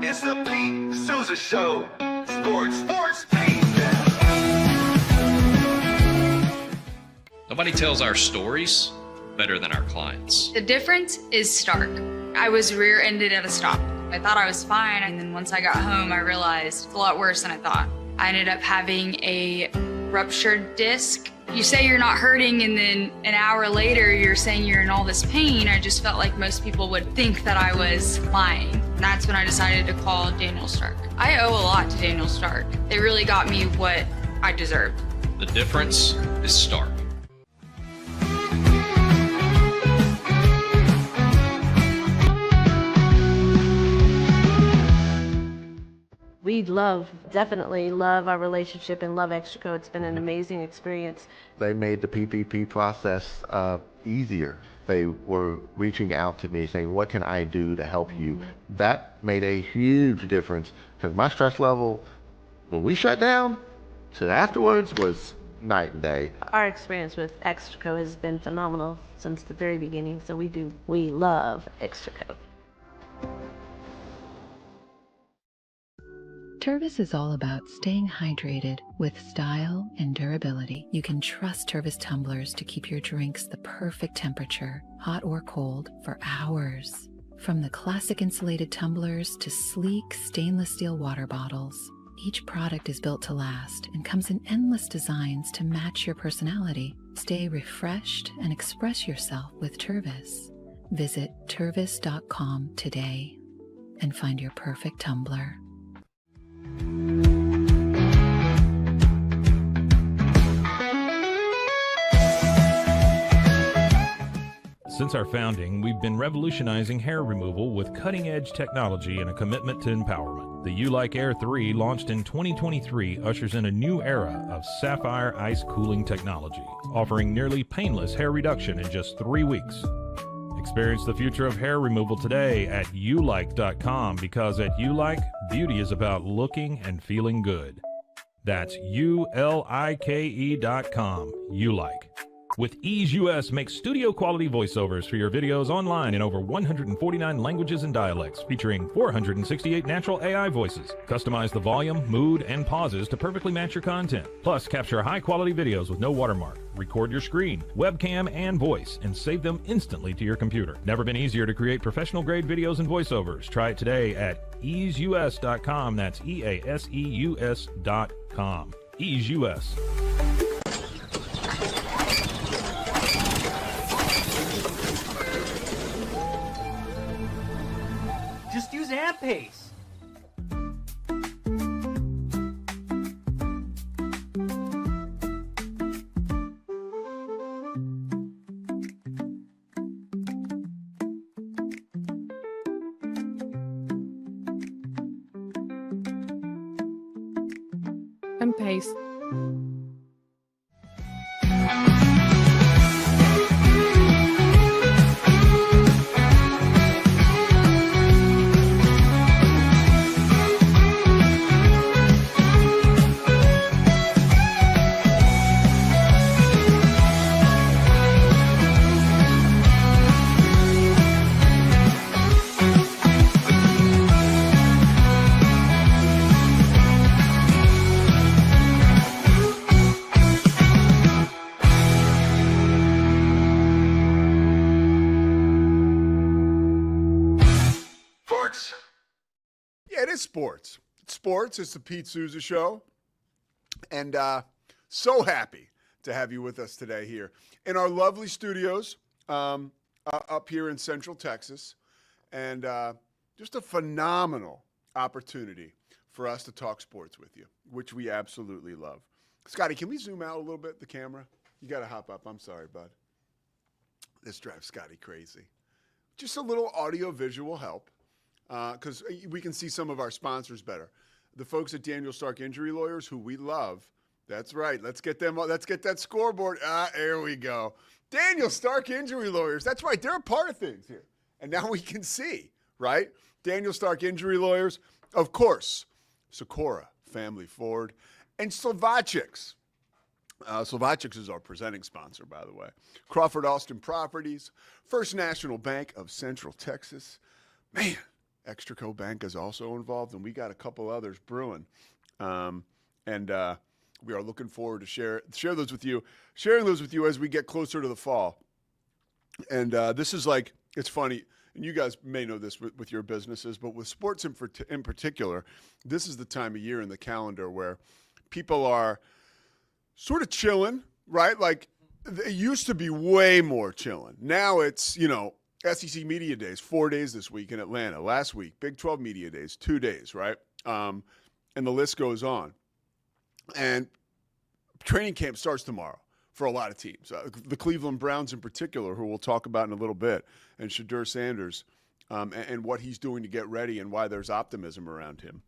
It's the Pete Sousa Show. Sports, Pete. Nobody tells our stories better than our clients. The difference is stark. I was rear-ended at a stop. I thought I was fine, and then once I got home, I realized it's a lot worse than I thought. I ended up having a ruptured disc. You say you're not hurting, and then an hour later, you're saying you're in all this pain. I just felt like most people would think that I was lying. And that's when I decided to call Daniel Stark. I owe a lot to Daniel Stark. They really got me what I deserved. The difference is stark. We definitely love our relationship and love Extraco. It's been an amazing experience. They made the PPP process easier. They were reaching out to me saying, what can I do to help you? That made a huge difference because my stress level, when we shut down, to afterwards was night and day. Our experience with Extraco has been phenomenal since the very beginning, so we love Extraco. Tervis is all about staying hydrated with style and durability. You can trust Tervis tumblers to keep your drinks the perfect temperature, hot or cold, for hours. From the classic insulated tumblers to sleek stainless steel water bottles, each product is built to last and comes in endless designs to match your personality. Stay refreshed and express yourself with Tervis. Visit tervis.com today and find your perfect tumbler. Since our founding, we've been revolutionizing hair removal with cutting-edge technology and a commitment to empowerment. The U-Like Air 3, launched in 2023, ushers in a new era of sapphire ice cooling technology, offering nearly painless hair reduction in just 3 weeks. Experience the future of hair removal today at ulike.com, because at Ulike, beauty is about looking and feeling good. That's ulike.com. Ulike. With Ease US, make studio quality voiceovers for your videos online in over 149 languages and dialects, featuring 468 natural AI voices. Customize the volume, mood, and pauses to perfectly match your content. Plus, capture high quality videos with no watermark. Record your screen, webcam, and voice, and save them instantly to your computer. Never been easier to create professional grade videos and voiceovers. Try it today at easeus.com. That's EASEUS.com. Ease US. Just use AMP-Pace. AMP-Pace. Sports. Sports. It's the Pete Sousa Show. And so happy to have you with us today here in our lovely studios up here in Central Texas. And just a phenomenal opportunity for us to talk sports with you, which we absolutely love. Scotty, can we zoom out a little bit, the camera? You got to hop up. I'm sorry, bud. This drives Scotty crazy. Just a little audio-visual help. Because we can see some of our sponsors better. The folks at Daniel Stark Injury Lawyers, who we love. That's right. Let's get them. Let's get that scoreboard. There we go. Daniel Stark Injury Lawyers. That's right. They're a part of things here. And now we can see, right? Daniel Stark Injury Lawyers. Of course, Socorro Family Ford and Slovacics. Slovacics is our presenting sponsor, by the way. Crawford Austin Properties. First National Bank of Central Texas. Man. Extraco Bank is also involved, and we got a couple others brewing. And we are looking forward to sharing those with you as we get closer to the fall. And this is like, it's funny, and you guys may know this with your businesses, but with sports in particular, this is the time of year in the calendar where people are sort of chilling, right? Like, it used to be way more chilling. Now it's, SEC Media Days, 4 days this week in Atlanta. Last week, Big 12 Media Days, 2 days, right? And the list goes on. And training camp starts tomorrow for a lot of teams. The Cleveland Browns in particular, who we'll talk about in a little bit, and Shedeur Sanders and what he's doing to get ready and why there's optimism around him.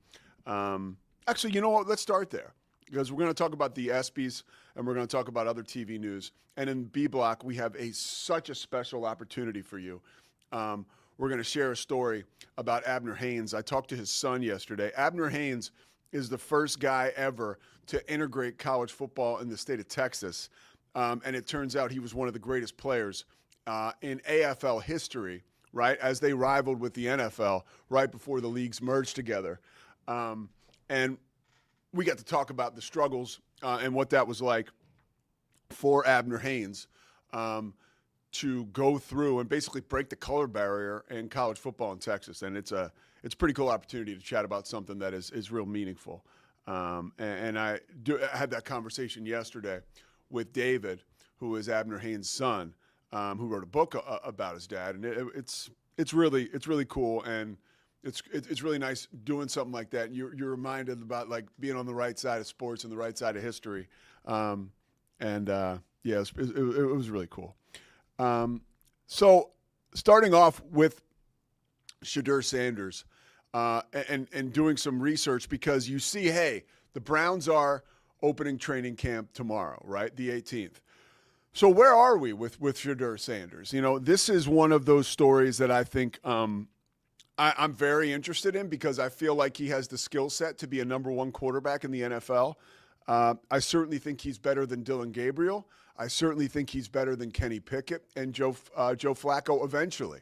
Actually, you know what? Let's start there, because we're going to talk about the ESPYS and we're going to talk about other TV news. And in B Block, we have such a special opportunity for you. We're going to share a story about Abner Haynes. I talked to his son yesterday. Abner Haynes is the first guy ever to integrate college football in the state of Texas. And it turns out he was one of the greatest players in AFL history, right, as they rivaled with the NFL right before the leagues merged together. And we got to talk about the struggles and what that was like for Abner Haynes to go through and basically break the color barrier in college football in Texas. And it's a pretty cool opportunity to chat about something that is real meaningful. And I had that conversation yesterday with David, who is Abner Haynes' son, who wrote a book about his dad, and it's really cool, and it's really nice doing something like that. And you're reminded about like being on the right side of sports and the right side of history, it was really cool. So starting off with Shedeur Sanders and doing some research, because you see, hey, the Browns are opening training camp tomorrow, right? The 18th. So where are we with Shedeur Sanders? This is one of those stories that I think I'm very interested in, because I feel like he has the skill set to be a number one quarterback in the NFL. I certainly think he's better than Dillon Gabriel. I certainly think he's better than Kenny Pickett and Joe Flacco eventually.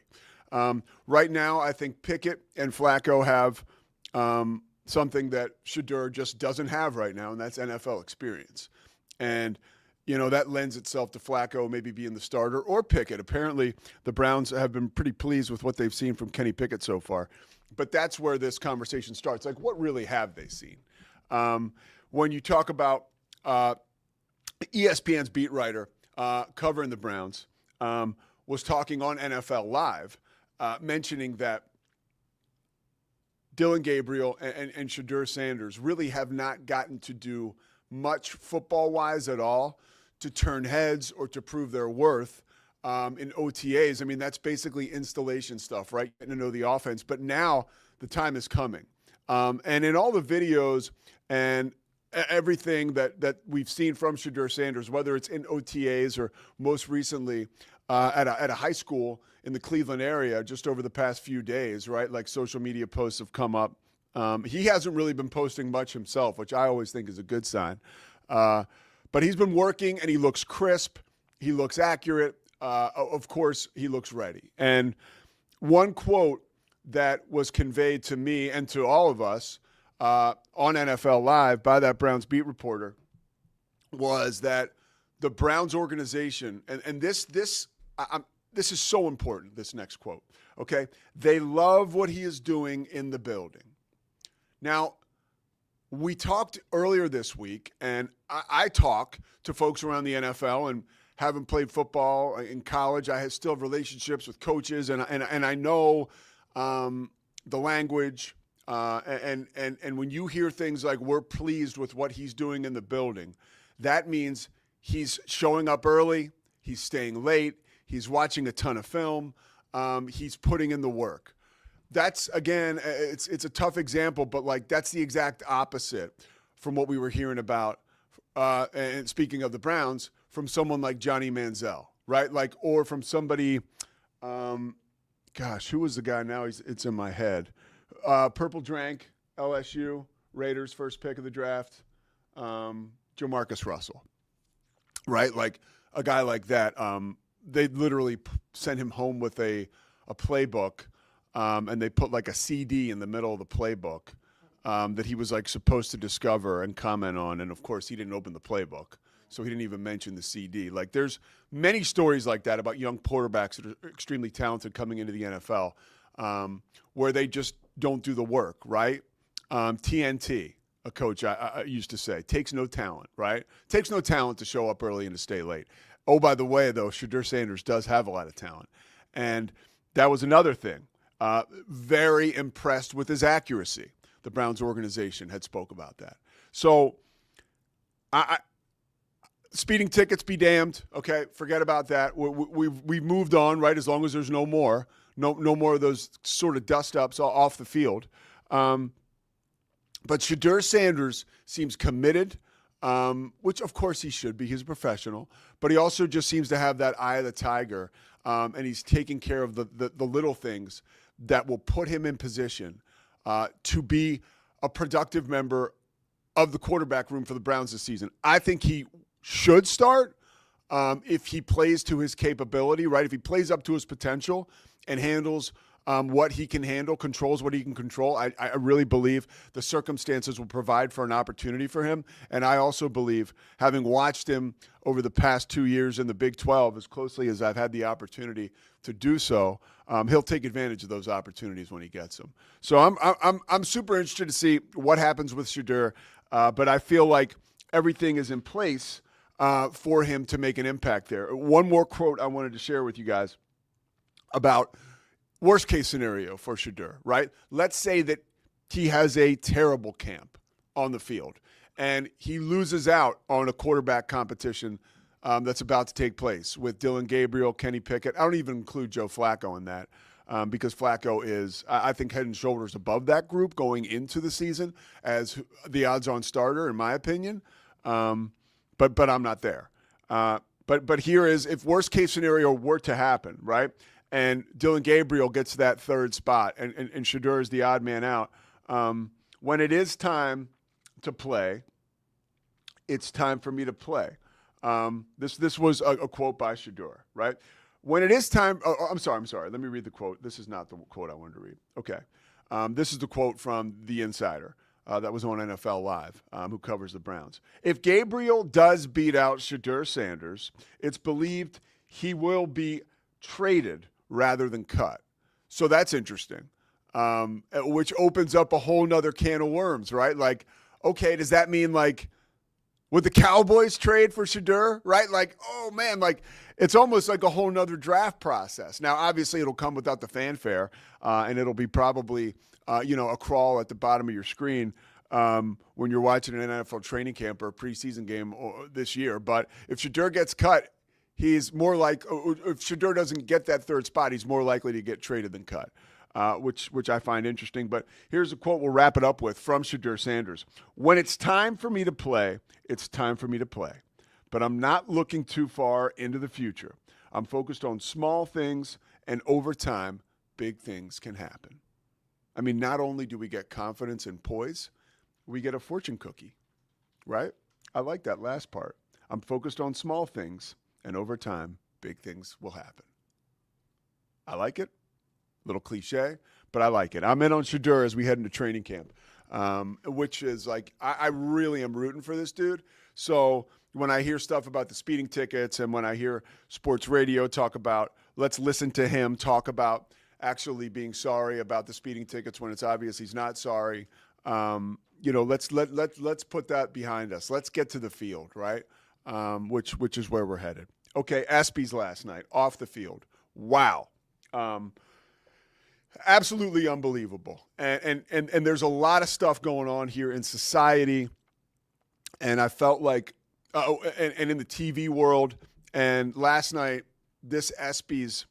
Right now, I think Pickett and Flacco have something that Shedeur just doesn't have right now, and that's NFL experience. And, that lends itself to Flacco maybe being the starter or Pickett. Apparently, the Browns have been pretty pleased with what they've seen from Kenny Pickett so far. But that's where this conversation starts. Like, what really have they seen? When you talk about ESPN's beat writer covering the Browns was talking on NFL Live, mentioning that Dillon Gabriel and Shedeur Sanders really have not gotten to do much football-wise at all to turn heads or to prove their worth in OTAs. I mean, that's basically installation stuff, right? Getting to know the offense. But now the time is coming. And in all the videos and everything that we've seen from Shedeur Sanders, whether it's in OTAs or most recently at a high school in the Cleveland area just over the past few days, right? Like social media posts have come up. He hasn't really been posting much himself, which I always think is a good sign. But he's been working, and he looks crisp. He looks accurate. Of course, he looks ready. And one quote that was conveyed to me and to all of us on NFL Live by that Browns beat reporter was that the Browns organization, and this is so important, this next quote, okay? They love what he is doing in the building. Now, we talked earlier this week, and I talk to folks around the NFL, and having played football in college, I still have relationships with coaches, and I know the language. And when you hear things like we're pleased with what he's doing in the building, that means he's showing up early, he's staying late, he's watching a ton of film, he's putting in the work. That's, again, it's a tough example, but like that's the exact opposite from what we were hearing about, and speaking of the Browns, from someone like Johnny Manziel, right? Like, or from somebody, who was the guy now? It's in my head. Purple Drank, LSU, Raiders, first pick of the draft, Jamarcus Russell, right? Like a guy like that, they literally sent him home with a playbook and they put like a CD in the middle of the playbook that he was like supposed to discover and comment on. And of course, he didn't open the playbook, so he didn't even mention the CD. Like, there's many stories like that about young quarterbacks that are extremely talented coming into the NFL, where they just don't do the work, right? TNT, a coach I used to say, takes no talent, right? Takes no talent to show up early and to stay late. Oh, by the way, though, Shedeur Sanders does have a lot of talent. And that was another thing. Very impressed with his accuracy. The Browns organization had spoke about that. So, speeding tickets be damned. Okay, forget about that. We've moved on, right? As long as there's no more of those sort of dust ups off the field. But Shedeur Sanders seems committed, which of course he should be. He's a professional, but he also just seems to have that eye of the tiger, and he's taking care of the little things that will put him in position to be a productive member of the quarterback room for the Browns this season. I think he should start if he plays to his capability, right? If he plays up to his potential and handles what he can handle, controls what he can control. I really believe the circumstances will provide for an opportunity for him. And I also believe, having watched him over the past 2 years in the Big 12 as closely as I've had the opportunity to do so, he'll take advantage of those opportunities when he gets them. So I'm super interested to see what happens with Shedeur, but I feel like everything is in place for him to make an impact there. One more quote I wanted to share with you guys about worst case scenario for Shedeur, right? Let's say that he has a terrible camp on the field and he loses out on a quarterback competition that's about to take place with Dylan Gabriel, Kenny Pickett. I don't even include Joe Flacco in that because Flacco is, I think, head and shoulders above that group going into the season as the odds-on starter, in my opinion. But I'm not there. But here is, if worst case scenario were to happen, right? And Dylan Gabriel gets that third spot, and Shedeur is the odd man out. When it is time to play, it's time for me to play. This was a quote by Shedeur, right? When it is time, I'm sorry. Let me read the quote. This is not the quote I wanted to read. Okay. This is the quote from The Insider that was on NFL Live, who covers the Browns. If Gabriel does beat out Shedeur Sanders, it's believed he will be traded rather than cut. So that's interesting, which opens up a whole nother can of worms, right? Like, okay, does that mean, like, would the Cowboys trade for Shedeur, right? Like, oh, man, like, it's almost like a whole nother draft process. Now, obviously, it'll come without the fanfare, and it'll be probably, a crawl at the bottom of your screen when you're watching an NFL training camp or a preseason game this year. But if Shedeur gets cut, he's more like, if Shedeur doesn't get that third spot, he's more likely to get traded than cut, which I find interesting. But here's a quote we'll wrap it up with from Shedeur Sanders. When it's time for me to play, it's time for me to play. But I'm not looking too far into the future. I'm focused on small things, and over time, big things can happen. I mean, not only do we get confidence and poise, we get a fortune cookie, right? I like that last part. I'm focused on small things, and over time, big things will happen. I like it. A little cliche, but I like it. I'm in on Shedeur as we head into training camp, which is like, I really am rooting for this dude. So when I hear stuff about the speeding tickets and when I hear sports radio talk about, let's listen to him talk about actually being sorry about the speeding tickets when it's obvious he's not sorry, let's put that behind us. Let's get to the field, right? Which is where we're headed. Okay, ESPYS last night, off the field. Wow. Absolutely unbelievable. And there's a lot of stuff going on here in society. And I felt like, and in the TV world. And last night, this ESPYS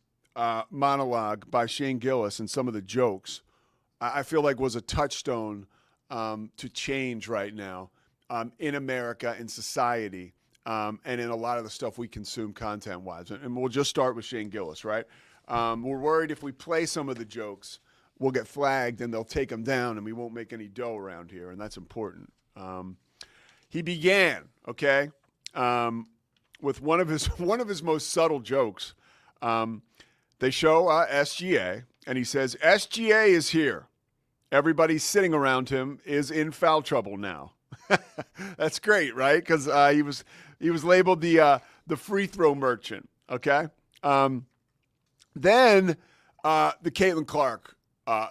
monologue by Shane Gillis and some of the jokes, I feel like was a touchstone to change right now in America, in society, and in a lot of the stuff we consume content-wise. And we'll just start with Shane Gillis, right? We're worried if we play some of the jokes, we'll get flagged and they'll take them down and we won't make any dough around here, and that's important. He began, okay, with one of his most subtle jokes. They show SGA, and he says, SGA is here. Everybody sitting around him is in foul trouble now. That's great, right? Because he was labeled the free throw merchant. Okay. Then the Caitlin Clark. I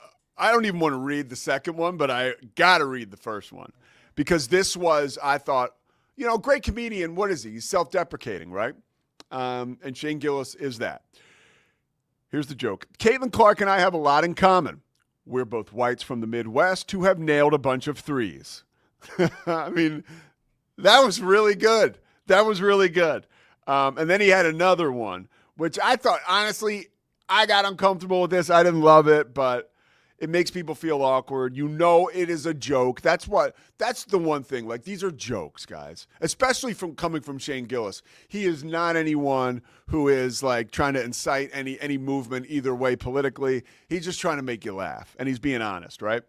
don't even want to read the second one, but I got to read the first one because this was, I thought, great comedian. What is he? He's self-deprecating, right? And Shane Gillis is that. Here's the joke. Caitlin Clark and I have a lot in common. We're both whites from the Midwest who have nailed a bunch of threes. I mean, that was really good. That was really good. And then he had another one, which I thought, honestly, I got uncomfortable with this. I didn't love it, but it makes people feel awkward. It is a joke. That's the one thing. Like, these are jokes, guys, especially coming from Shane Gillis. He is not anyone who is like trying to incite any movement either way politically. He's just trying to make you laugh, and he's being honest, right?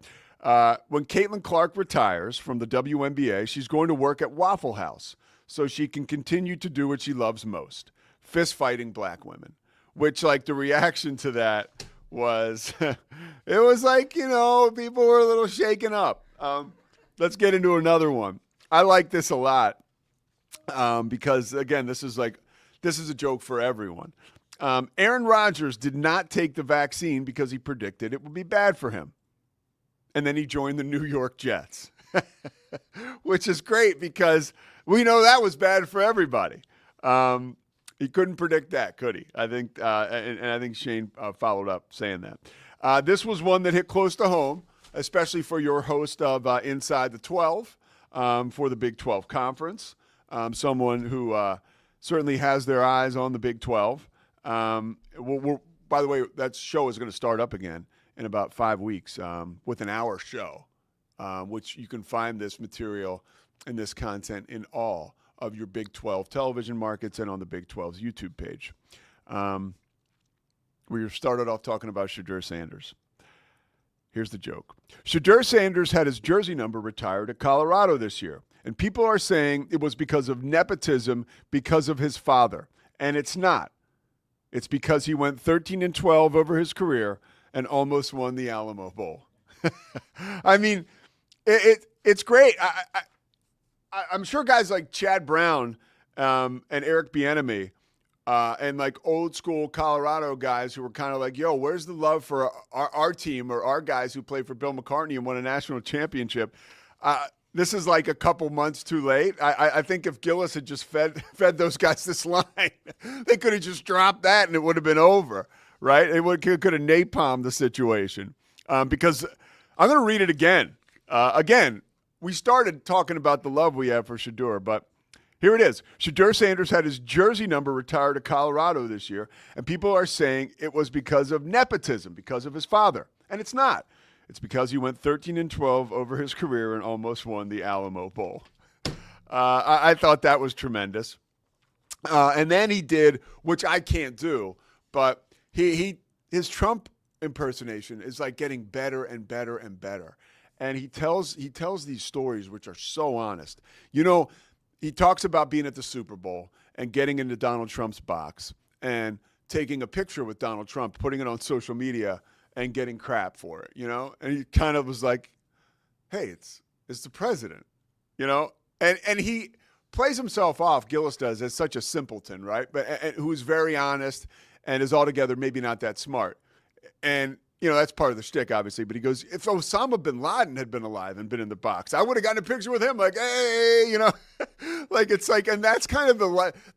When Caitlin Clark retires from the WNBA, she's going to work at Waffle House so she can continue to do what she loves most, fist fighting black women, which, like, the reaction to that was, it was like, people were a little shaken up. Let's get into another one. I like this a lot because, again, this is a joke for everyone. Aaron Rodgers did not take the vaccine because he predicted it would be bad for him. And then he joined the New York Jets, which is great because we know that was bad for everybody. He couldn't predict that, could he? I think, and I think Shane followed up saying that. This was one that hit close to home, especially for your host of Inside the 12 for the Big 12 Conference, someone who certainly has their eyes on the Big 12. By the way, that show is going to start up again in about 5 weeks with an hour show, which you can find this material and this content in all of your Big 12 television markets and on the Big 12's YouTube page. We started off talking about Shedeur Sanders. Here's the joke. Shedeur Sanders had his jersey number retired at Colorado this year, and people are saying it was because of nepotism because of his father, and it's not. It's because he went 13-12 over his career and almost won the Alamo Bowl. I mean, it's great. I'm sure guys like Chad Brown and Eric Bieniemy and like old school Colorado guys who were kind of like, yo, where's the love for our team or our guys who played for Bill McCartney and won a national championship? This is like a couple months too late. I think if Gillis had just fed those guys this line, they could have just dropped that and it would have been over, right? It could have napalmed the situation because I'm going to read it again. Again, we started talking about the love we have for Shedeur, but here it is. Shedeur Sanders had his jersey number retired to Colorado this year, and people are saying it was because of nepotism, because of his father. And it's not. It's because he went 13-12 over his career and almost won the Alamo Bowl. I thought that was tremendous. And then he did, which I can't do, but his Trump impersonation is like getting better and better and better. And he tells these stories which are so honest. He talks about being at the Super Bowl and getting into Donald Trump's box and taking a picture with Donald Trump, putting it on social media and getting crap for it, And he kind of was like, hey, it's the president, And he plays himself off, Gillis does, as such a simpleton, right? But who's very honest and is altogether maybe not that smart. And that's part of the shtick, obviously. But he goes, if Osama bin Laden had been alive and been in the box, I would have gotten a picture with him. Like, hey, like it's like, and that's kind of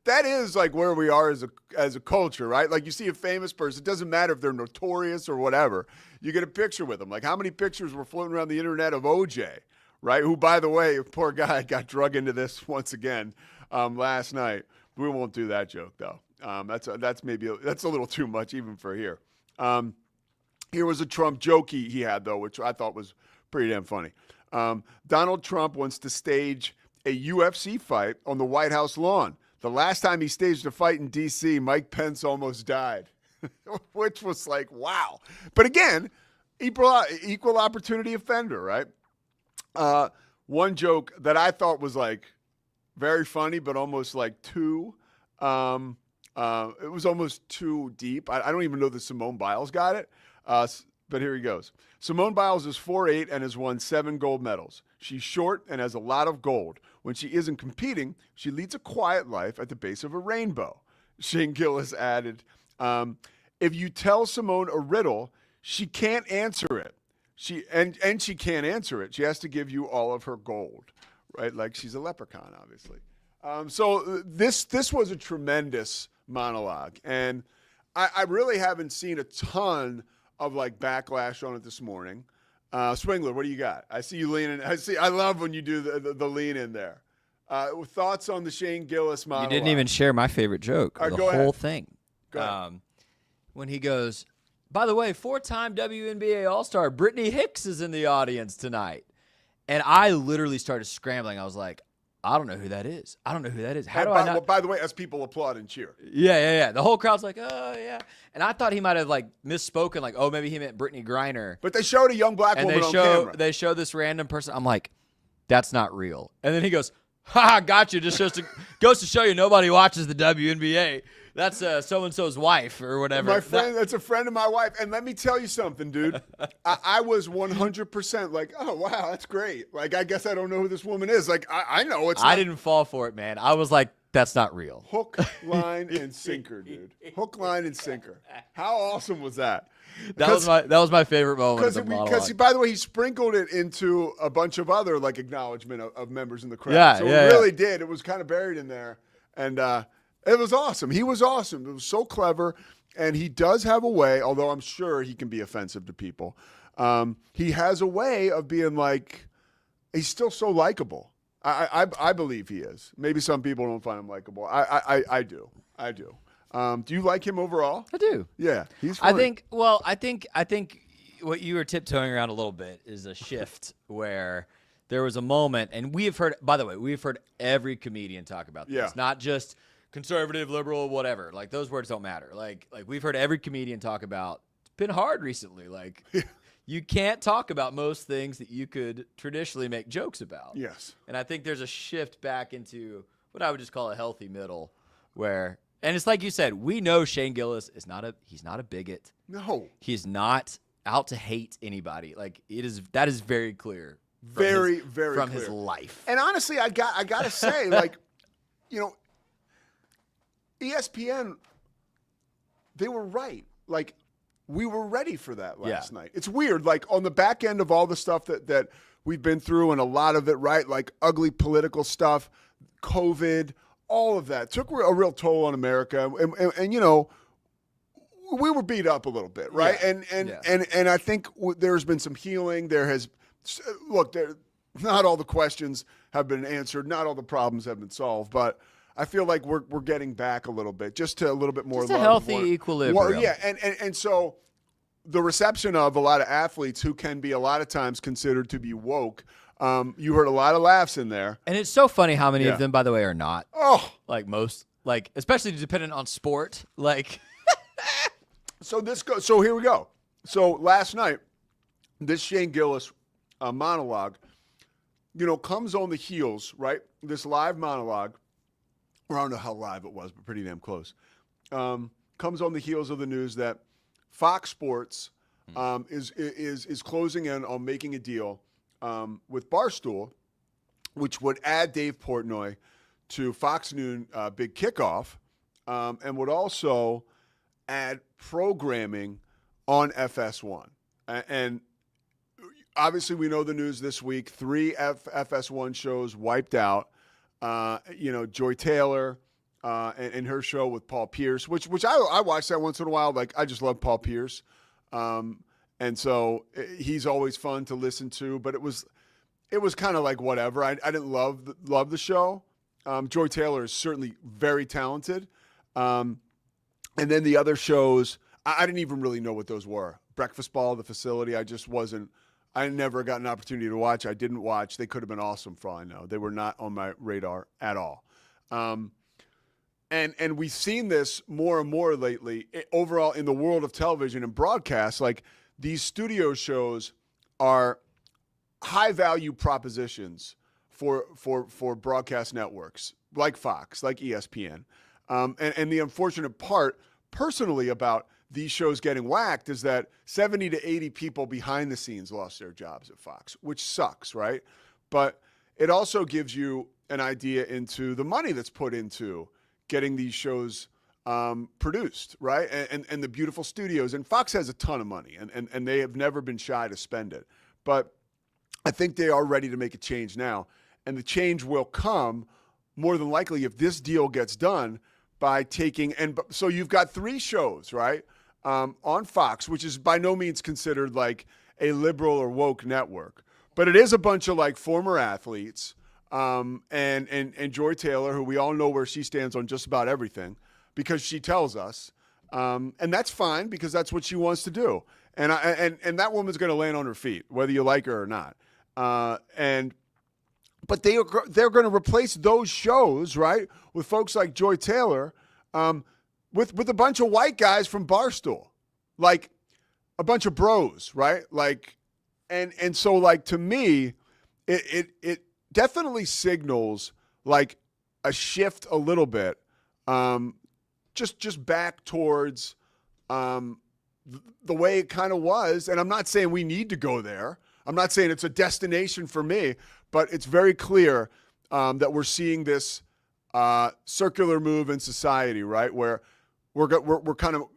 that is like where we are as a culture, right? Like you see a famous person, it doesn't matter if they're notorious or whatever, you get a picture with them. Like how many pictures were floating around the internet of OJ, right? Who, by the way, poor guy got drug into this once again last night. We won't do that joke though. That's a little too much even for here. Here was a Trump joke he had, though, which I thought was pretty damn funny. Donald Trump wants to stage a UFC fight on the White House lawn. The last time he staged a fight in D.C., Mike Pence almost died, which was like, wow. But again, equal opportunity offender, right? One joke that I thought was like very funny, but almost like too it was almost too deep. I don't even know that Simone Biles got it. But here he goes. Simone Biles is 4'8" and has won 7 gold medals. She's short and has a lot of gold. When she isn't competing, she leads a quiet life at the base of a rainbow. Shane Gillis added, if you tell Simone a riddle, she can't answer it. She can't answer it. She has to give you all of her gold, right? Like she's a leprechaun, obviously. So this was a tremendous monologue, and I really haven't seen a ton of like backlash on it this morning. Swingler, what do you got? I see you leaning. I love when you do the lean in there. Thoughts on the Shane Gillis monologue? You didn't even share my favorite joke. The go whole ahead. thing. Go ahead. When he goes, by the way, 4-time WNBA All-Star Brittany Hicks is in the audience tonight. And I literally started scrambling. I was like, I don't know who that is. I don't know who that is. How do I not? By the way, as people applaud and cheer. Yeah. The whole crowd's like, oh, yeah. And I thought he might have, like, misspoken, like, oh, maybe he meant Brittany Griner. But they showed a young black woman on camera. They show this random person. I'm like, that's not real. And then he goes, ha, got you. Just goes to show you nobody watches the WNBA. That's so-and-so's wife or whatever. My friend, that's a friend of my wife. And let me tell you something, dude. I was 100% like, oh, wow, that's great. Like, I guess I don't know who this woman is. Like, I know it's not. I didn't fall for it, man. I was like, that's not real. Hook, line, and sinker, dude. Hook, line, and sinker. How awesome was that? That was my favorite moment of the monologue. Because, by the way, he sprinkled it into a bunch of other, like, acknowledgement of members in the crowd. Yeah, so it really did. It was kind of buried in there. And it was awesome. He was awesome. It was so clever. And he does have a way, although I'm sure he can be offensive to people. He has a way of being like, he's still so likable. I believe he is. Maybe some people don't find him likable. I do. Do you like him overall? I do. Yeah, he's funny. I think what you were tiptoeing around a little bit is a shift where there was a moment, and we've heard every comedian talk about this. Yeah. Not just conservative, liberal, whatever. Like, those words don't matter. Like we've heard every comedian talk about, it's been hard recently. Like, you can't talk about most things that you could traditionally make jokes about. Yes. And I think there's a shift back into what I would just call a healthy middle where, and it's like you said, we know Shane Gillis is he's not a bigot. No. He's not out to hate anybody. Like, that is very clear. Very from clear. his life. And honestly, I got to say, like, you know, ESPN, they were right. Like, we were ready for that last night. It's weird. Like, on the back end of all the stuff that we've been through, and a lot of it, right, like ugly political stuff, COVID, all of that took a real toll on America. And you know, we were beat up a little bit, right? Yeah. And I think there's been some healing. Not all the questions have been answered. Not all the problems have been solved, but I feel like we're getting back a little bit, just to a little bit more just love. A healthy equilibrium. And so the reception of a lot of athletes who can be a lot of times considered to be woke, you heard a lot of laughs in there. And it's so funny how many of them, by the way, are not. Oh, like most, like especially dependent on sport. Like, so here we go. So last night, this Shane Gillis monologue, you know, comes on the heels, right? This live monologue. I don't know how live it was, but pretty damn close. Comes on the heels of the news that Fox Sports is closing in on making a deal with Barstool, which would add Dave Portnoy to Fox Noon Big Kickoff, and would also add programming on FS1. And obviously, we know the news this week. 3 FS1 shows wiped out. You know, Joy Taylor and her show with Paul Pierce, which I watch that once in a while. Like, I just love Paul Pierce. And so he's always fun to listen to, but it was kind of like whatever. I didn't love the show. Joy Taylor is certainly very talented. And then the other shows, I didn't even really know what those were. Breakfast Ball, The Facility, I never got an opportunity to watch. I didn't watch. They could have been awesome for all I know. They were not on my radar at all. And we've seen this more and more lately overall in the world of television and broadcast. Like, these studio shows are high-value propositions for broadcast networks like Fox, like ESPN. And the unfortunate part, personally, about these shows getting whacked is that 70 to 80 people behind the scenes lost their jobs at Fox, which sucks, right? But it also gives you an idea into the money that's put into getting these shows produced, right? And the beautiful studios. And Fox has a ton of money, and they have never been shy to spend it. But I think they are ready to make a change now. And the change will come more than likely if this deal gets done by taking, and so you've got 3 shows, right, on Fox, which is by no means considered like a liberal or woke network. But it is a bunch of like former athletes and Joy Taylor, who we all know where she stands on just about everything because she tells us. And that's fine because that's what she wants to do. And that woman's going to land on her feet, whether you like her or not. But they're going to replace those shows, right, with folks like Joy Taylor, with a bunch of white guys from Barstool, like a bunch of bros, right? Like, and so like to me, it definitely signals like a shift a little bit, just back towards the way it kind of was. And I'm not saying we need to go there. I'm not saying it's a destination for me, but it's very clear that we're seeing this circular move in society, right, where we're kind of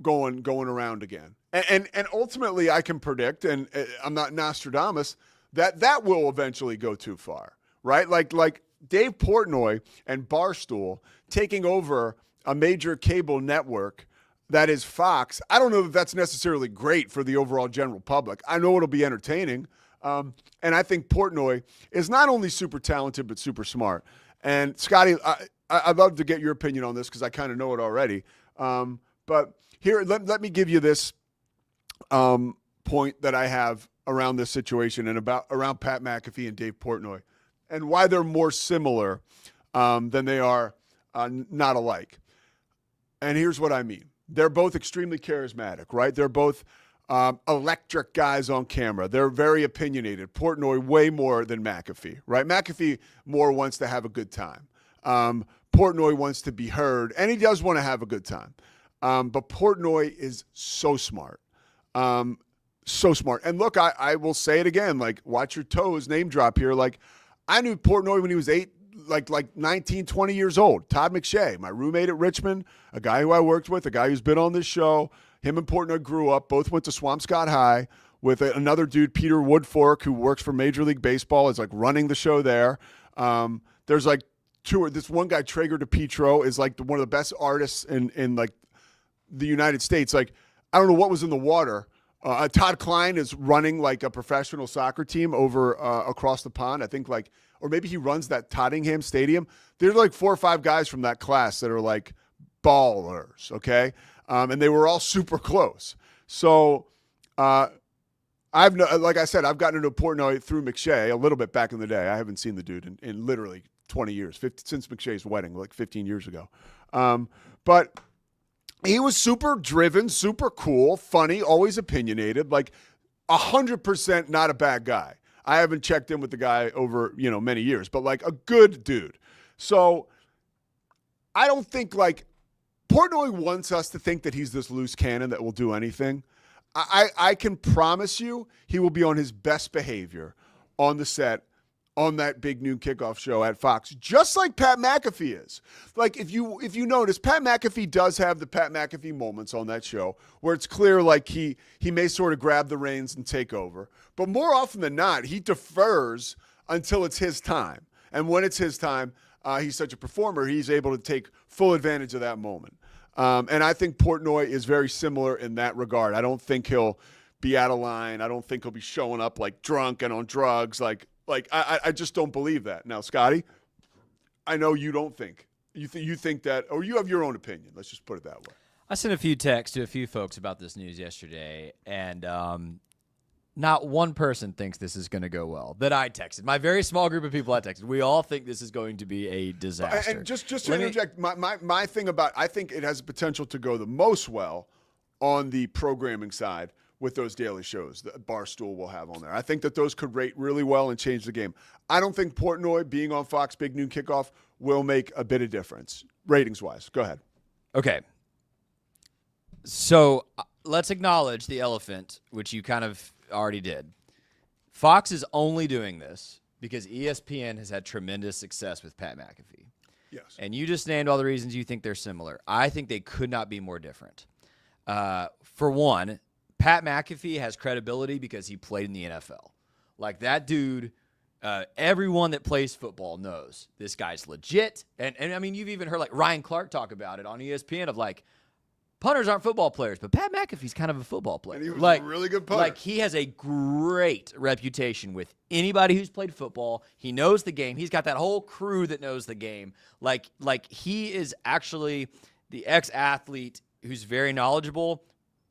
going around again. And ultimately, I can predict, and I'm not Nostradamus, that will eventually go too far, right? Like Dave Portnoy and Barstool taking over a major cable network that is Fox. I don't know that that's necessarily great for the overall general public. I know it'll be entertaining. And I think Portnoy is not only super talented, but super smart. And Scotty, I'd love to get your opinion on this because I kind of know it already. But here, let me give you this point that I have around this situation and around Pat McAfee and Dave Portnoy and why they're more similar than they are not alike. And here's what I mean. They're both extremely charismatic, right? They're both electric guys on camera. They're very opinionated. Portnoy way more than McAfee, right? McAfee more wants to have a good time. Portnoy wants to be heard, and he does want to have a good time. But Portnoy is so smart. So smart. And look, I will say it again, like, watch your toes, name drop here. Like, I knew Portnoy when he was 19, 20 years old. Todd McShay, my roommate at Richmond, a guy who I worked with, a guy who's been on this show. Him and Portnoy grew up, both went to Swampscott High with another dude, Peter Woodfork, who works for Major League Baseball, is like running the show there. There's like this one guy, Traeger DePietro, is like one of the best artists in like the United States. Like, I don't know what was in the water. Todd Klein is running like a professional soccer team over across the pond. I think or maybe he runs that Tottenham Stadium. There's like 4 or 5 guys from that class that are like ballers, okay? And they were all super close. So like I said, I've gotten into Portnoy through McShay a little bit back in the day. I haven't seen the dude in literally 20 years, since McShay's wedding, like 15 years ago. But he was super driven, super cool, funny, always opinionated, like 100% not a bad guy. I haven't checked in with the guy over, many years, but like a good dude. So I don't think like Portnoy wants us to think that he's this loose cannon that will do anything. I can promise you he will be on his best behavior on the set on that big noon kickoff show at Fox, just like Pat McAfee is. Like, if you notice, Pat McAfee does have the Pat McAfee moments on that show where it's clear like he may sort of grab the reins and take over. But more often than not, he defers until it's his time. And when it's his time, he's such a performer, he's able to take full advantage of that moment. And I think Portnoy is very similar in that regard. I don't think he'll be out of line. I don't think he'll be showing up like drunk and on drugs. Like I just don't believe that. Now, Scotty, I know you don't think. You think that, or you have your own opinion. Let's just put it that way. I sent a few texts to a few folks about this news yesterday, and not one person thinks this is going to go well that I texted. My very small group of people I texted. We all think this is going to be a disaster. And just to interject, my thing about, I think it has the potential to go the most well on the programming side with those daily shows that Barstool will have on there. I think that those could rate really well and change the game. I don't think Portnoy being on Fox Big Noon Kickoff will make a bit of difference, ratings-wise. Go ahead. Okay. So let's acknowledge the elephant, which you kind of already did. Fox is only doing this because ESPN has had tremendous success with Pat McAfee. Yes. And you just named all the reasons you think they're similar. I think they could not be more different. For one, Pat McAfee has credibility because he played in the NFL. Like that dude, everyone that plays football knows this guy's legit. And I mean, you've even heard like Ryan Clark talk about it on ESPN of like, punters aren't football players, but Pat McAfee's kind of a football player. And he was like, a really good punter. Like he has a great reputation with anybody who's played football. He knows the game. He's got that whole crew that knows the game. Like he is actually the ex-athlete who's very knowledgeable.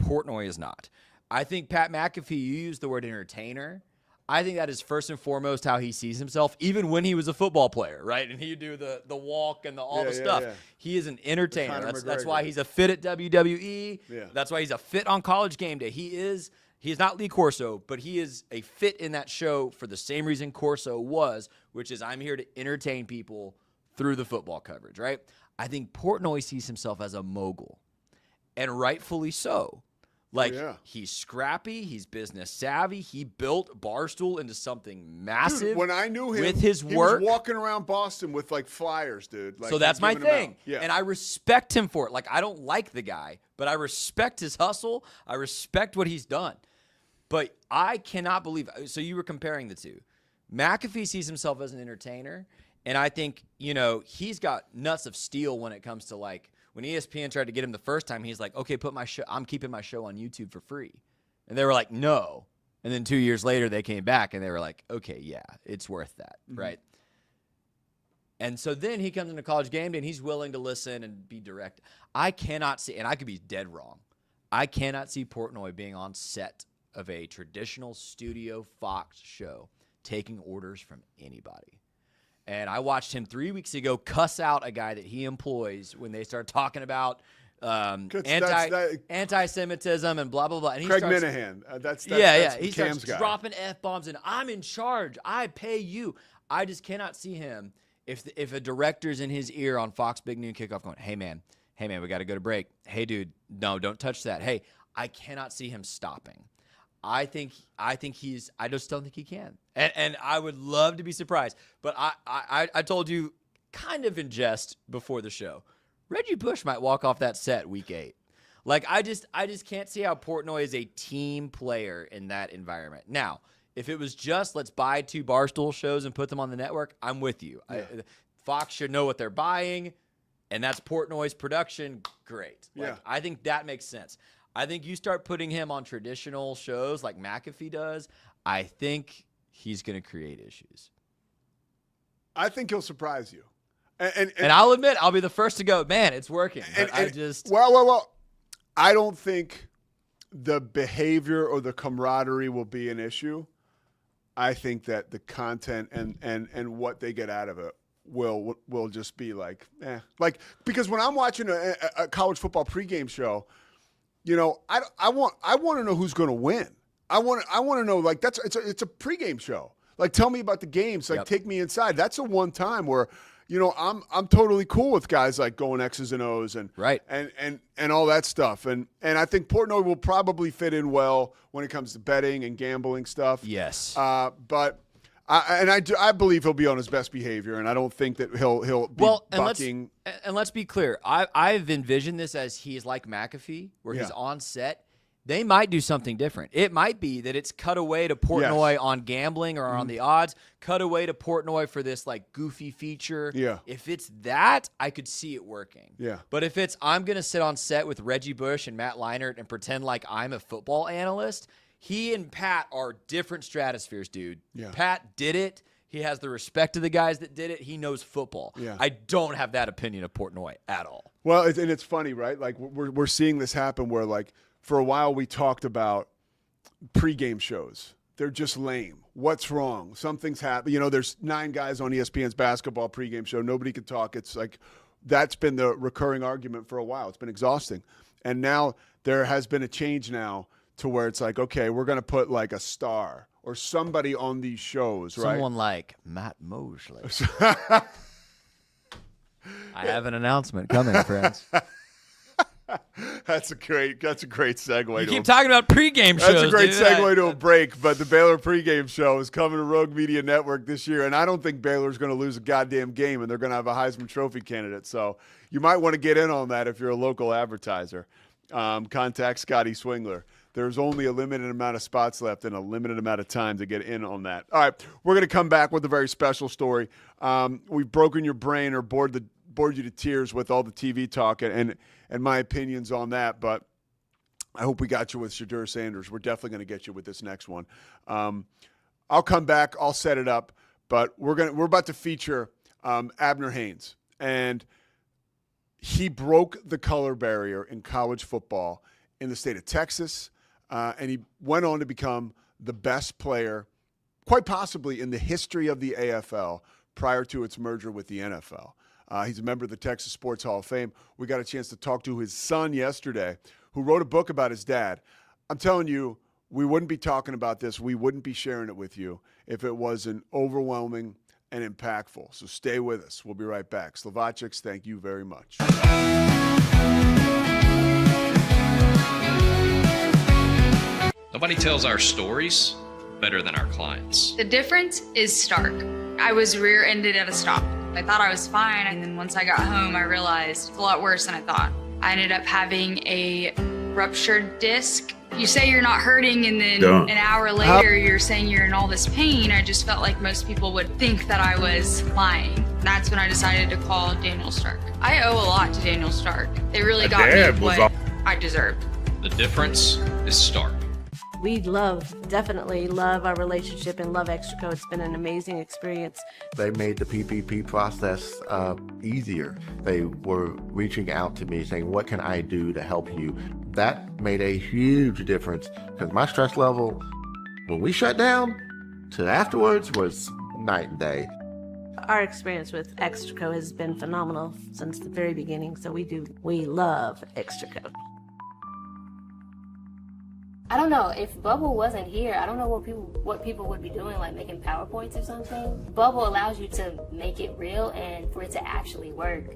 Portnoy is not. I think Pat McAfee, you used the word entertainer. I think that is first and foremost how he sees himself, even when he was a football player, right? And he'd do the walk and all the stuff. Yeah. He is an entertainer. That's why McGregor. he's a fit at WWE. Yeah. That's why he's a fit on College Game Day. He's not Lee Corso, but he is a fit in that show for the same reason Corso was, which is I'm here to entertain people through the football coverage, right? I think Portnoy sees himself as a mogul, and rightfully so. Like, he's scrappy, he's business savvy. He built Barstool into something massive. Dude, when I knew him, with his he work, was walking around Boston with like flyers, dude. Like, so that's my giving 'em thing. out. Yeah. And I respect him for it. Like, I don't like the guy, but I respect his hustle. I respect what he's done. But I cannot believe – so you were comparing the two. McAfee sees himself as an entertainer, and I think, he's got nuts of steel when it comes to like – when ESPN tried to get him the first time, he's like, okay, I'm keeping my show on YouTube for free. And they were like, no. And then 2 years later, they came back and they were like, okay, yeah, it's worth that, right? And so then he comes into College Game Day and he's willing to listen and be direct. I cannot see, and I could be dead wrong, I cannot see Portnoy being on set of a traditional studio Fox show taking orders from anybody. And I watched him 3 weeks ago cuss out a guy that he employs when they start talking about anti-Semitism and blah, blah, blah. And he Craig starts, Minahan. That's he Cam's starts guy. dropping F-bombs and I'm in charge. I pay you. I just cannot see him if a director's in his ear on Fox Big Noon Kickoff going, hey, man, we got to go to break. Hey, dude, no, don't touch that. Hey, I cannot see him stopping. I just don't think he can. And I would love to be surprised. But I told you kind of in jest before the show, Reggie Bush might walk off that set week 8. Like, I just can't see how Portnoy is a team player in that environment. Now, if it was just let's buy 2 Barstool shows and put them on the network, I'm with you. Yeah. Fox should know what they're buying, and that's Portnoy's production. Great. Like, I think that makes sense. I think you start putting him on traditional shows like McAfee does, I think he's going to create issues. I think he'll surprise you. And I'll admit, I'll be the first to go, man, it's working. Well, I don't think the behavior or the camaraderie will be an issue. I think that the content and what they get out of it will just be like, Like, because when I'm watching a college football pregame show, I want to know who's going to win. I want to know, like, it's a pregame show. Like, tell me about the games. Like, take me inside. That's the one time where, I'm totally cool with guys like going X's and O's and and all that stuff. And I think Portnoy will probably fit in well when it comes to betting and gambling stuff. Yes. But I believe he'll be on his best behavior, and I don't think that he'll be bucking. And let's be clear. I've envisioned this as he's like McAfee, where he's on set. They might do something different. It might be that it's cut away to Portnoy on gambling or on the odds, cut away to Portnoy for this like goofy feature. Yeah. If it's that, I could see it working. Yeah. But if it's I'm going to sit on set with Reggie Bush and Matt Leinart and pretend like I'm a football analyst, he and Pat are different stratospheres, dude. Yeah. Pat did it. He has the respect of the guys that did it. He knows football. Yeah. I don't have that opinion of Portnoy at all. Well, and it's funny, right? Like we're seeing this happen where, like, for a while we talked about pregame shows. They're just lame. What's wrong? Something's happened. There's 9 guys on ESPN's basketball pregame show. Nobody can talk. It's like that's been the recurring argument for a while. It's been exhausting. And now there has been a change now to where it's like, okay, we're going to put like a star or somebody on these shows, right? Someone like Matt Mosley. I have an announcement coming, friends. That's a great segue. You keep talking about pregame shows. That's a great dude. segue to a break, but the Baylor pregame show is coming to Rogue Media Network this year, and I don't think Baylor's going to lose a goddamn game, and they're going to have a Heisman Trophy candidate. So you might want to get in on that if you're a local advertiser. Contact Scotty Swingler. There's only a limited amount of spots left and a limited amount of time to get in on that. All right, we're going to come back with a very special story. We've broken your brain or bored you to tears with all the TV talk and my opinions on that, but I hope we got you with Shedeur Sanders. We're definitely going to get you with this next one. I'll come back. I'll set it up, but we're about to feature Abner Haynes, and he broke the color barrier in college football in the state of Texas. And he went on to become the best player, quite possibly in the history of the AFL prior to its merger with the NFL. He's a member of the Texas Sports Hall of Fame. We got a chance to talk to his son yesterday, who wrote a book about his dad. I'm telling you, we wouldn't be talking about this. We wouldn't be sharing it with you if it wasn't overwhelming and impactful. So stay with us. We'll be right back. Slovacics, thank you very much. Nobody tells our stories better than our clients. The difference is stark. I was rear-ended at a stop. I thought I was fine, and then once I got home, I realized it's a lot worse than I thought. I ended up having a ruptured disc. You say you're not hurting, and then an hour later, you're saying you're in all this pain. I just felt like most people would think that I was lying. That's when I decided to call Daniel Stark. I owe a lot to Daniel Stark. They really got me what I deserved. The difference is stark. We definitely love our relationship and love Extraco. It's been an amazing experience. They made the PPP process easier. They were reaching out to me saying, what can I do to help you? That made a huge difference because my stress level, when we shut down to afterwards, was night and day. Our experience with Extraco has been phenomenal since the very beginning, so we love Extraco. I don't know, if Bubble wasn't here, I don't know what people would be doing, like making PowerPoints or something. Bubble allows you to make it real and for it to actually work.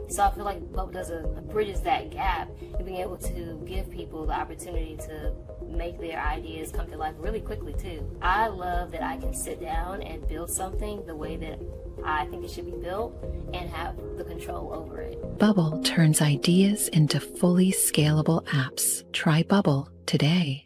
So I feel like Bubble bridges that gap and being able to give people the opportunity to make their ideas come to life really quickly too. I love that I can sit down and build something the way that I think it should be built and have the control over it. Bubble turns ideas into fully scalable apps. Try Bubble today.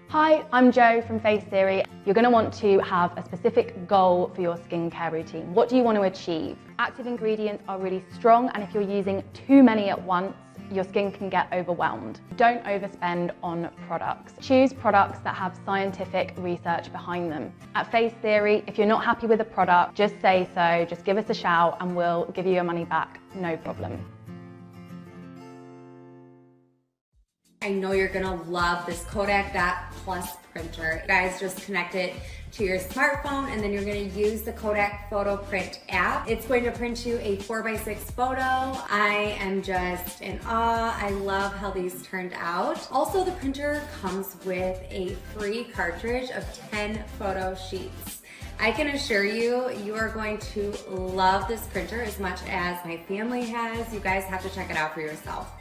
Hi, I'm Jo from Face Theory. You're going to want to have a specific goal for your skincare routine. What do you want to achieve? Active ingredients are really strong, and if you're using too many at once, your skin can get overwhelmed. Don't overspend on products. Choose products that have scientific research behind them. At Face Theory, if you're not happy with a product, just say so, just give us a shout and we'll give you your money back, no problem. I know you're gonna love this Kodak Dot Plus printer. You guys just connect it to your smartphone and then you're gonna use the Kodak Photo Print app. It's going to print you a 4x6 photo. I am just in awe. I love how these turned out. Also, the printer comes with a free cartridge of 10 photo sheets. I can assure you, you are going to love this printer as much as my family has. You guys have to check it out for yourself.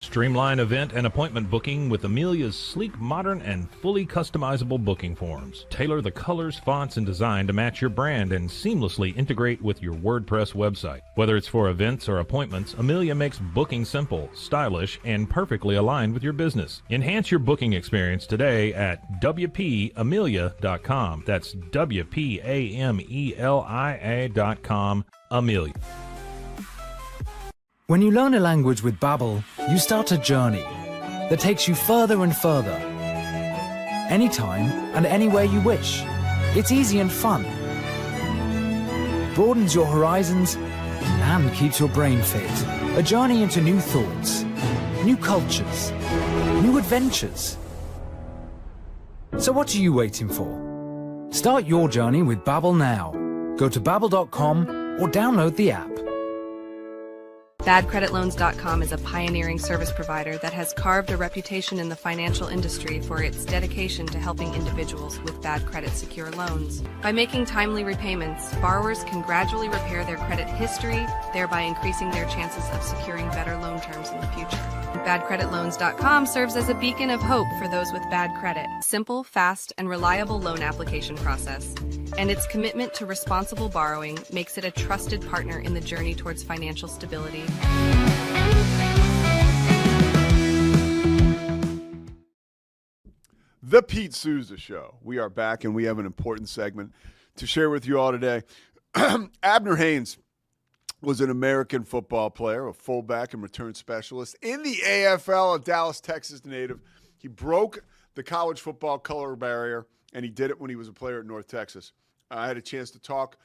Streamline event and appointment booking with Amelia's sleek, modern, and fully customizable booking forms. Tailor the colors, fonts, and design to match your brand and seamlessly integrate with your WordPress website. Whether it's for events or appointments, Amelia makes booking simple, stylish, and perfectly aligned with your business. Enhance your booking experience today at WPAmelia.com. That's WPAMELIA.com. Amelia. When you learn a language with Babbel, you start a journey that takes you further and further. Anytime and anywhere you wish. It's easy and fun. Broadens your horizons and keeps your brain fit. A journey into new thoughts, new cultures, new adventures. So what are you waiting for? Start your journey with Babbel now. Go to babbel.com or download the app. BadCreditLoans.com is a pioneering service provider that has carved a reputation in the financial industry for its dedication to helping individuals with bad credit secure loans. By making timely repayments, borrowers can gradually repair their credit history, thereby increasing their chances of securing better loan terms in the future. BadCreditLoans.com serves as a beacon of hope for those with bad credit. Simple, fast, and reliable loan application process. And its commitment to responsible borrowing makes it a trusted partner in the journey towards financial stability. The Pete Sousa Show. We are back, and we have an important segment to share with you all today. Abner Haynes was an American football player, a fullback and return specialist in the AFL, a Dallas, Texas native. He broke the college football color barrier, and he did it when he was a player at North Texas. I had a chance to talk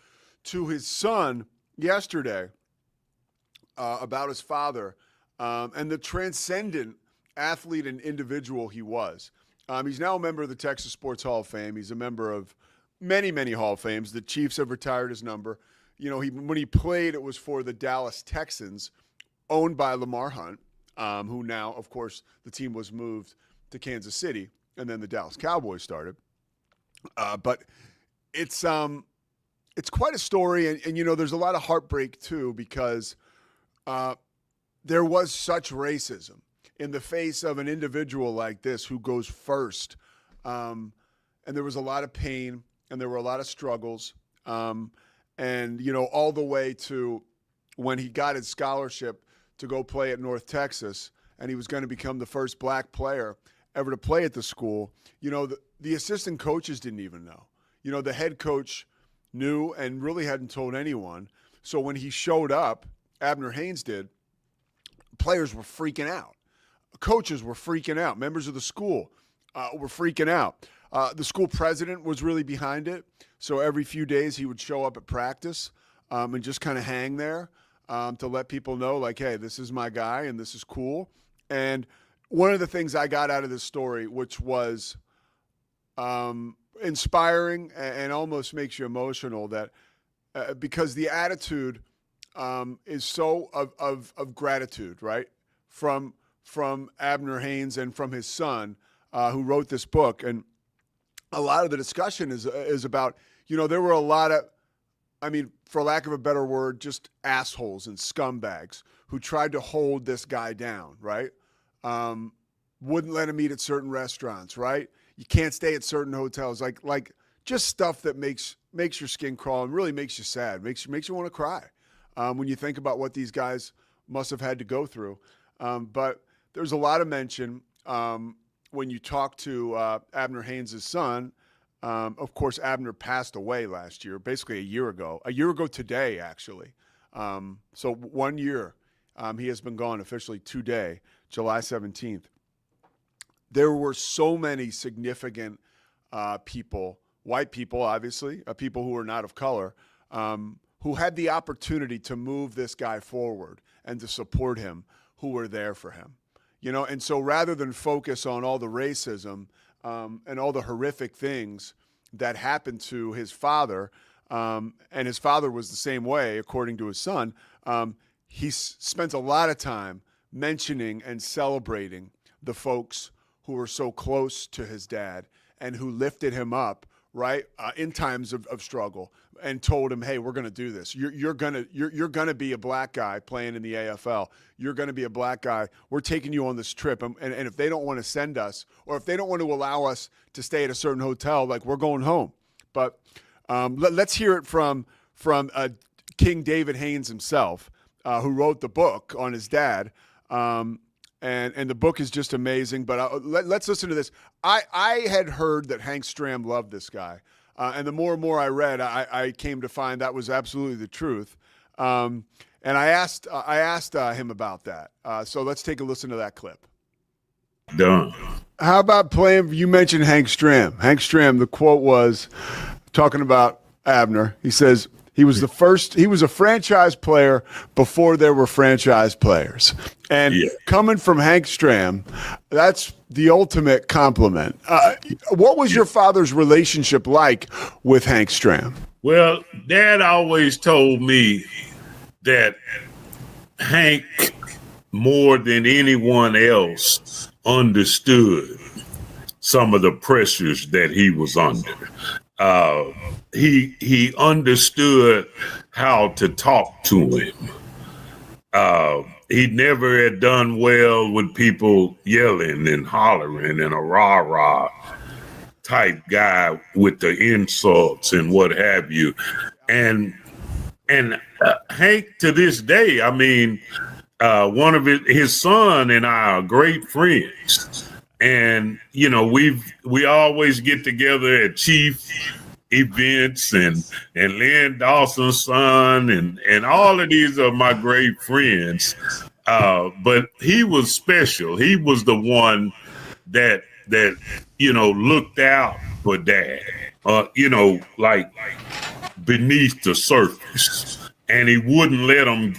to his son yesterday about his father and the transcendent athlete and individual he was. He's now a member of the Texas Sports Hall of Fame. He's a member of many, many Hall of Fames. The Chiefs have retired his number. You know, when he played, it was for the Dallas Texans, owned by Lamar Hunt, who now, of course, the team was moved to Kansas City, and then the Dallas Cowboys started. But it's quite a story, and you know, there's a lot of heartbreak too, because there was such racism in the face of an individual like this who goes first, and there was a lot of pain, and there were a lot of struggles, and you know, all the way to when he got his scholarship to go play at North Texas, and he was going to become the first black player ever to play at the school. You know, the assistant coaches didn't even know. You know, the head coach knew and really hadn't told anyone. So when he showed up, Abner Haynes did, players were freaking out. Coaches were freaking out. Members of the school were freaking out. The school president was really behind it. So every few days he would show up at practice and just kind of hang there to let people know, like, hey, this is my guy and this is cool. And one of the things I got out of this story, which was inspiring and almost makes you emotional, that because the attitude is so of gratitude, right? From Abner Haynes and from his son who wrote this book. And a lot of the discussion is about, you know, there were a lot of, I mean, for lack of a better word, just assholes and scumbags who tried to hold this guy down, right? Wouldn't let him eat at certain restaurants, right? You can't stay at certain hotels, like just stuff that makes your skin crawl and really makes you sad, makes you want to cry when you think about what these guys must have had to go through. But there's a lot of mention when you talk to Abner Haynes' son. Of course, Abner passed away last year, basically a year ago today, actually. So 1 year he has been gone officially today, July 17th. There were so many significant people, white people, obviously, people who were not of color, who had the opportunity to move this guy forward and to support him, who were there for him. You know, and so rather than focus on all the racism and all the horrific things that happened to his father, and his father was the same way, according to his son, he spent a lot of time mentioning and celebrating the folks who were so close to his dad and who lifted him up, right, in times of struggle, and told him, hey, we're going to do this. You're gonna be a black guy playing in the AFL. You're going to be a black guy. We're taking you on this trip. And if they don't want to send us, or if they don't want to allow us to stay at a certain hotel, like, we're going home. But let's hear it from King David Haynes himself, who wrote the book on his dad. And the book is just amazing. But let's listen to this. I had heard that Hank Stram loved this guy. And the more and more I read, I came to find that was absolutely the truth. And I asked him about that. So let's take a listen to that clip. Done. How about playing? You mentioned Hank Stram. Hank Stram, the quote was talking about Abner. He says, he was a franchise player before there were franchise players. And coming from Hank Stram, that's the ultimate compliment. What was your father's relationship like with Hank Stram? Well, Dad always told me that Hank, more than anyone else, understood some of the pressures that he was under. He understood how to talk to him. He never had done well with people yelling and hollering and a rah-rah type guy with the insults and what have you. And Hank, to this day, I mean, one of his son and I are great friends. And, you know, we always get together at Chief events and Lynn Dawson's son and all of these are my great friends. But he was special. He was the one that you know, looked out for Dad, you know, like beneath the surface. And he wouldn't let him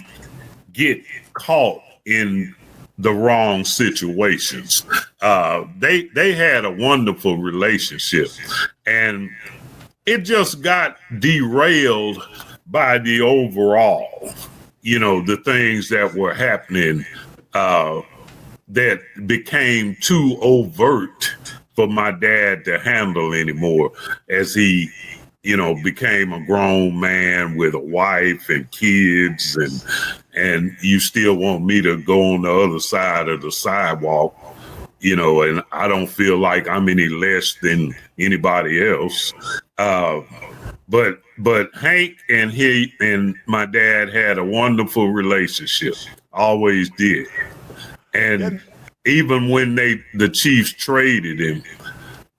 get caught in the wrong situations. They had a wonderful relationship, and it just got derailed by the overall, you know, the things that were happening that became too overt for my dad to handle anymore as he, you know, became a grown man with a wife and kids, and you still want me to go on the other side of the sidewalk, you know, and I don't feel like I'm any less than anybody else. But Hank and he and my dad had a wonderful relationship, always did. And even when the Chiefs traded him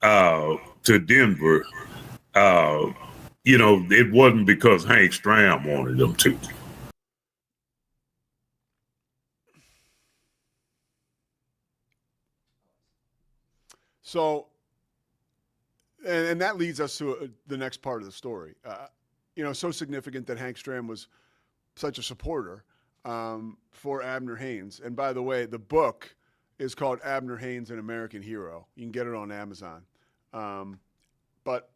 to Denver, you know, it wasn't because Hank Stram wanted them to. So, and that leads us to the next part of the story. You know, so significant that Hank Stram was such a supporter for Abner Haynes. And by the way, the book is called Abner Haynes, An American Hero. You can get it on Amazon. But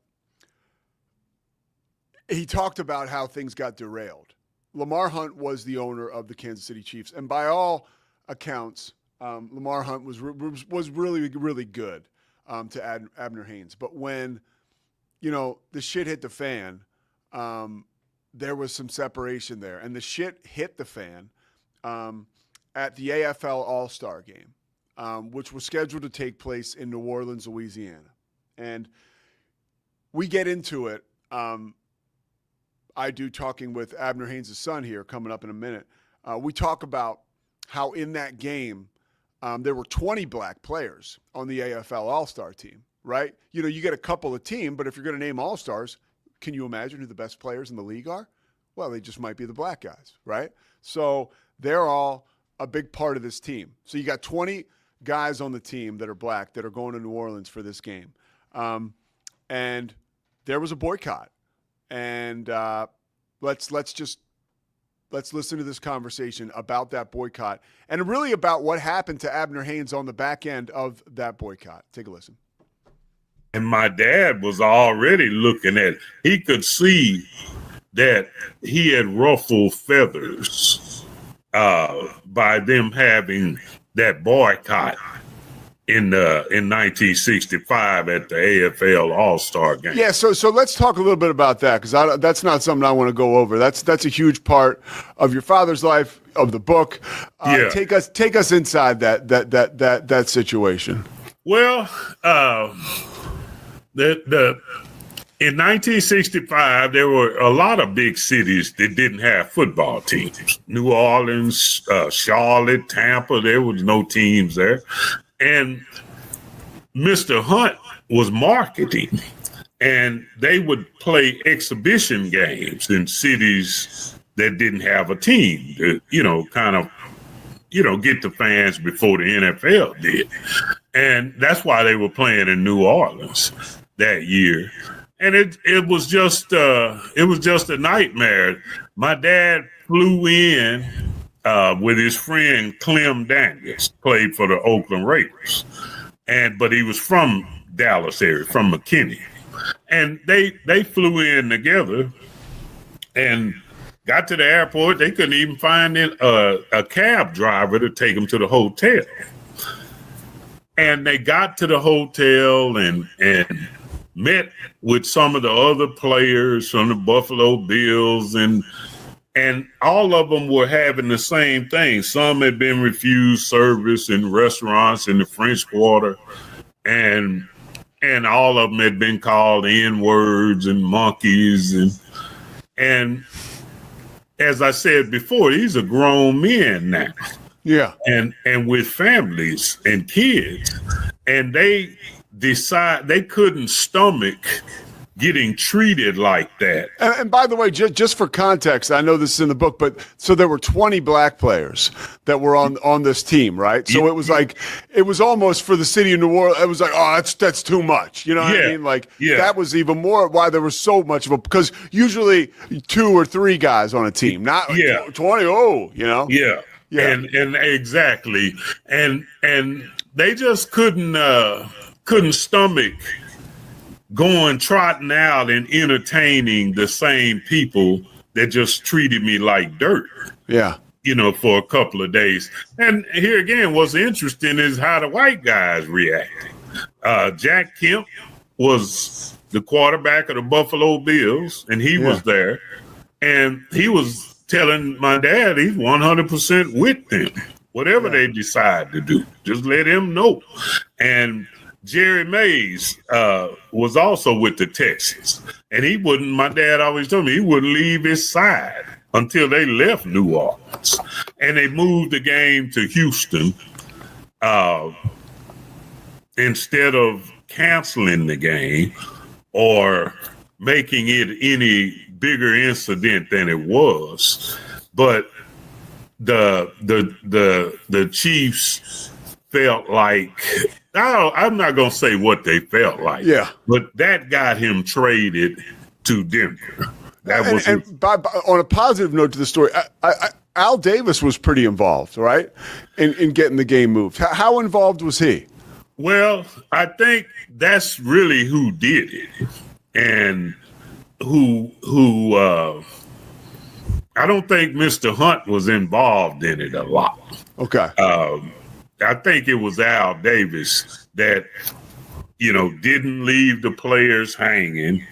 he talked about how things got derailed. Lamar Hunt was the owner of the Kansas City Chiefs. And by all accounts, Lamar Hunt was really, really good to Abner Haynes. But when, you know, the shit hit the fan, there was some separation there. And the shit hit the fan at the AFL All-Star game, which was scheduled to take place in New Orleans, Louisiana. And we get into it. I do, talking with Abner Haynes' son here coming up in a minute. We talk about how in that game, there were 20 black players on the AFL All-Star team, right? You know, you get a couple a team, but if you're going to name All-Stars, can you imagine who the best players in the league are? Well, they just might be the black guys, right? So they're all a big part of this team. So you got 20 guys on the team that are black that are going to New Orleans for this game. And there was a boycott. And let's listen to this conversation about that boycott and really about what happened to Abner Haynes on the back end of that boycott. Take a listen. And my dad was already looking at it. He could see that he had ruffled feathers by them having that boycott in 1965 at the AFL All-Star game. Yeah, so let's talk a little bit about that, because that's not something I want to go over. That's a huge part of your father's life, of the book. Yeah. Take us inside that situation. Well, in 1965, there were a lot of big cities that didn't have football teams. New Orleans, Charlotte, Tampa, there was no teams there. And Mr. Hunt was marketing, and they would play exhibition games in cities that didn't have a team to, you know, kind of, you know, get the fans before the NFL did. And that's why they were playing in New Orleans that year. And it was just a nightmare. My dad flew in with his friend Clem Daniels, played for the Oakland Raiders, but he was from Dallas area, from McKinney, and they flew in together, and got to the airport. They couldn't even find a cab driver to take them to the hotel. And they got to the hotel and met with some of the other players from the Buffalo Bills, and all of them were having the same thing. Some had been refused service in restaurants in the French Quarter, and all of them had been called N-words and monkeys, and as I said before, these are grown men now. Yeah. And with families and kids. And they decide they couldn't stomach getting treated like that. And by the way, just for context, I know this is in the book, but so there were 20 black players that were on this team, right? So it was like, it was almost for the city of New Orleans. It was like, oh, that's too much. You know what I mean? Like that was even more why there was so much of a, because usually 2 or 3 guys on a team, not like 20. Oh, you know? Yeah. And exactly. And they just couldn't stomach going trotting out and entertaining the same people that just treated me like dirt. Yeah. You know, for a couple of days. And here again, what's interesting is how the white guys reacted. Jack Kemp was the quarterback of the Buffalo Bills, and he was there. And he was telling my dad he's 100% with them. Whatever they decide to do, just let him know. And Jerry Mays was also with the Texans. And he wouldn't, my dad always told me, he wouldn't leave his side until they left New Orleans. And they moved the game to Houston instead of canceling the game or making it any bigger incident than it was. But the Chiefs felt like, I'm not going to say what they felt like. Yeah. But that got him traded to Denver. That was on a positive note to the story, Al Davis was pretty involved, right, in getting the game moved. How involved was he? Well, I think that's really who did it, and who I don't think Mr. Hunt was involved in it a lot. Okay. I think it was Al Davis that, didn't leave the players hanging,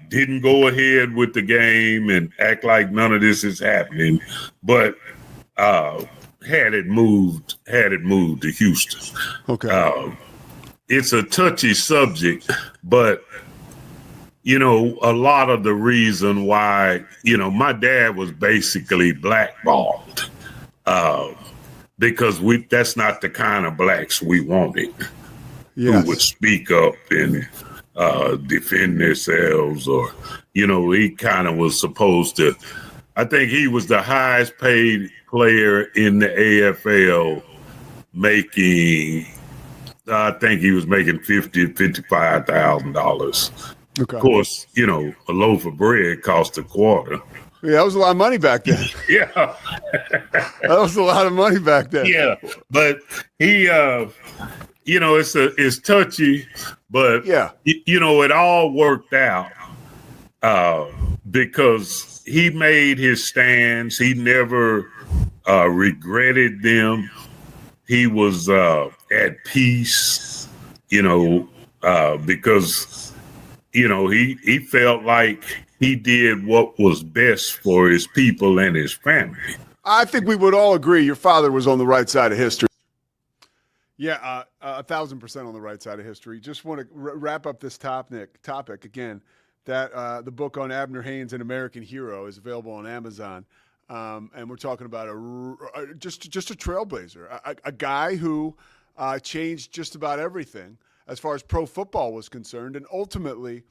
didn't go ahead with the game and act like none of this is happening, but had it moved to Houston. Okay. It's a touchy subject, but a lot of the reason why, my dad was basically blackballed because that's not the kind of blacks we wanted who would speak up and defend themselves, or, he kind of was supposed to. I think he was the highest paid player in the AFL, I think he was making $55,000. Okay. Of course, a loaf of bread cost a quarter. Yeah, that was a lot of money back then. Yeah. That was a lot of money back then. Yeah. But he, it's touchy, but, it all worked out because he made his stands. He never regretted them. He was at peace, because he felt like he did what was best for his people and his family. I think we would all agree your father was on the right side of history. Yeah, 1,000% on the right side of history. Just want to wrap up this topic again. That the book on Abner Haynes, An American Hero, is available on Amazon, and we're talking about just a trailblazer, a guy who changed just about everything as far as pro football was concerned, and ultimately,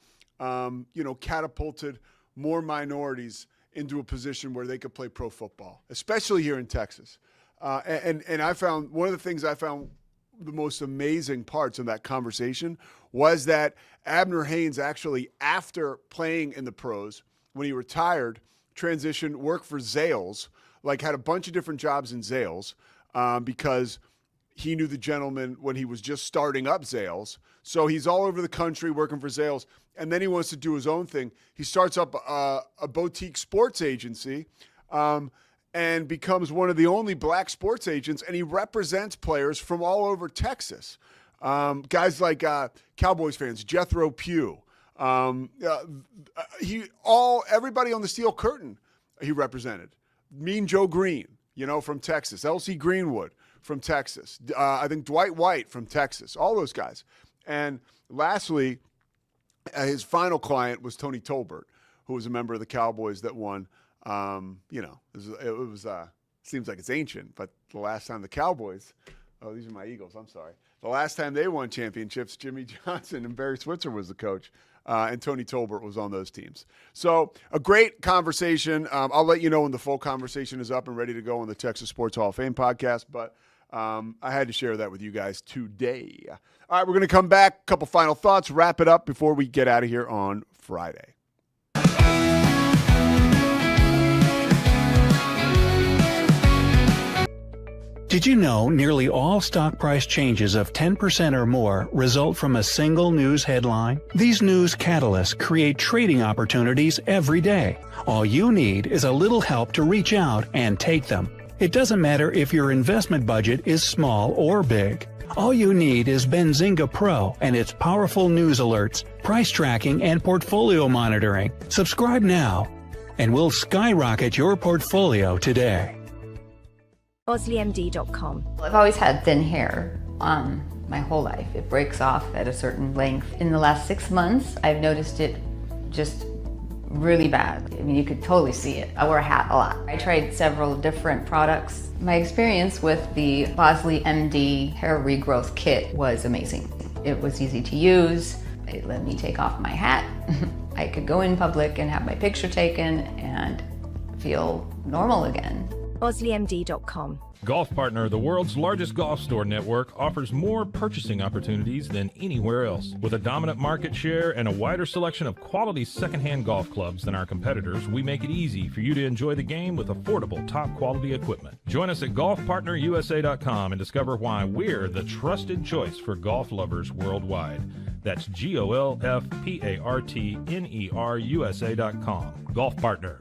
catapulted more minorities into a position where they could play pro football, especially here in Texas. And I found one of the things I found the most amazing parts of that conversation was that Abner Haynes actually, after playing in the pros, when he retired, transitioned, worked for Zales, had a bunch of different jobs in Zales, because he knew the gentleman when he was just starting up Zales. So he's all over the country working for Zales. And then he wants to do his own thing. He starts up a boutique sports agency and becomes one of the only black sports agents. And he represents players from all over Texas. Guys like Cowboys fans, Jethro Pugh. Everybody on the Steel Curtain he represented. Mean Joe Green, from Texas. L.C. Greenwood from Texas. I think Dwight White from Texas. All those guys. And lastly, his final client was Tony Tolbert, who was a member of the Cowboys that won. Seems like it's ancient, but the last time the Cowboys, these are my Eagles, I'm sorry. The last time they won championships, Jimmy Johnson and Barry Switzer was the coach, and Tony Tolbert was on those teams. So a great conversation. I'll let you know when the full conversation is up and ready to go on the Texas Sports Hall of Fame podcast, but I had to share that with you guys today. All right, we're going to come back. A couple final thoughts, wrap it up before we get out of here on Friday. Did you know nearly all stock price changes of 10% or more result from a single news headline? These news catalysts create trading opportunities every day. All you need is a little help to reach out and take them. It doesn't matter if your investment budget is small or big. All you need is Benzinga Pro and its powerful news alerts, price tracking, and portfolio monitoring. Subscribe now, and we'll skyrocket your portfolio today. BosleyMD.com. I've always had thin hair my whole life. It breaks off at a certain length. In the last 6 months, I've noticed it just really bad. I mean, you could totally see it. I wear a hat a lot. I tried several different products. My experience with the Bosley MD hair regrowth kit was amazing. It was easy to use. It let me take off my hat. I could go in public and have my picture taken and feel normal again. BosleyMD.com. Golf Partner, the world's largest golf store network, offers more purchasing opportunities than anywhere else. With a dominant market share and a wider selection of quality secondhand golf clubs than our competitors, we make it easy for you to enjoy the game with affordable, top-quality equipment. Join us at golfpartnerusa.com and discover why we're the trusted choice for golf lovers worldwide. That's GOLFPARTNERUSA.com. Golf Partner.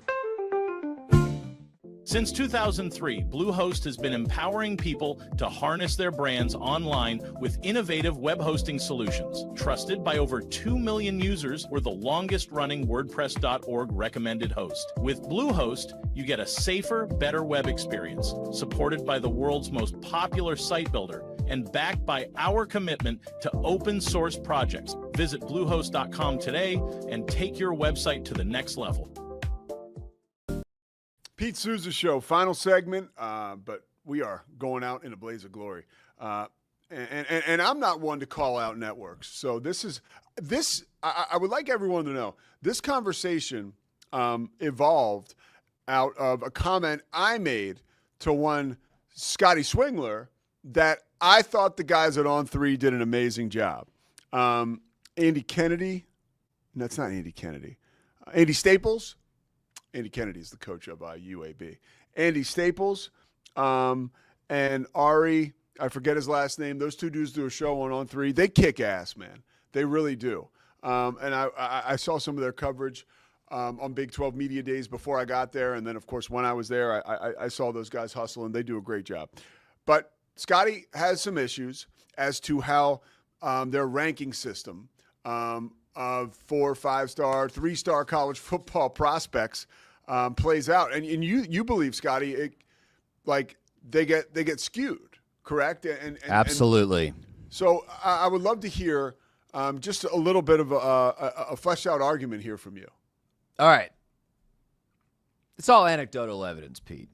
Since 2003, Bluehost has been empowering people to harness their brands online with innovative web hosting solutions. Trusted by over 2 million users, we're the longest-running WordPress.org recommended host. With Bluehost, you get a safer, better web experience, supported by the world's most popular site builder, and backed by our commitment to open source projects. Visit Bluehost.com today and take your website to the next level. Pete Sousa Show, final segment, but we are going out in a blaze of glory. And I'm not one to call out networks. So I would like everyone to know, this conversation evolved out of a comment I made to one Scotty Swingler that I thought the guys at On3 did an amazing job. Andy Kennedy, that's not Andy Kennedy. Andy Staples. Andy Kennedy is the coach of UAB. Andy Staples and Ari, I forget his last name. Those two dudes do a show on On3. They kick ass, man. They really do. And I saw some of their coverage on Big 12 Media Days before I got there. And then, of course, when I was there, I saw those guys hustle, and they do a great job. But Scotty has some issues as to how their ranking system of 4, 5-star, 3-star college football prospects plays out, and you believe, Scotty, they get skewed, correct? And absolutely. And so I would love to hear just a little bit of a fleshed out argument here from you. All right, it's all anecdotal evidence, Pete.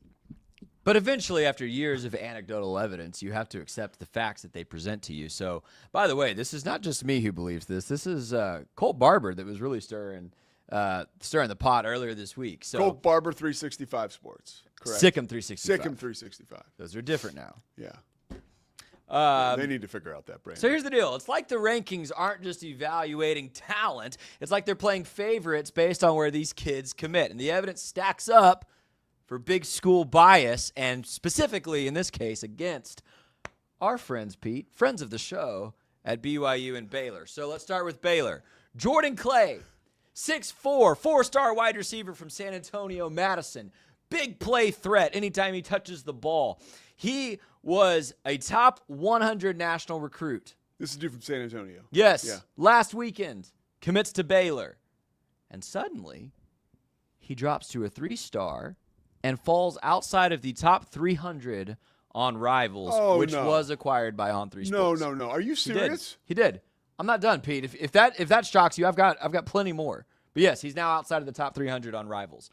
But eventually, after years of anecdotal evidence, you have to accept the facts that they present to you. So, by the way, this is not just me who believes this. This is Colt Barber that was really stirring the pot earlier this week. So Colt Barber, 365 Sports. Correct. Sikkim 365. Sikkim 365. Those are different now. Yeah. They need to figure out that brand. So here's the deal. It's like the rankings aren't just evaluating talent. It's like they're playing favorites based on where these kids commit. And the evidence stacks up for big school bias, and specifically in this case against our friends, Pete, friends of the show at BYU and Baylor. So let's start with Baylor. Jordan Clay, 6'4", four-star wide receiver from San Antonio, Madison. Big play threat anytime he touches the ball. He was a top 100 national recruit. This is dude from San Antonio. Yes. Yeah. Last weekend, commits to Baylor. And suddenly, he drops to a 3-star and falls outside of the top 300 on Rivals, which was acquired by On3 Sports. No. Are you serious? He did. I'm not done, Pete. If that shocks you, I've got plenty more. But yes, he's now outside of the top 300 on Rivals.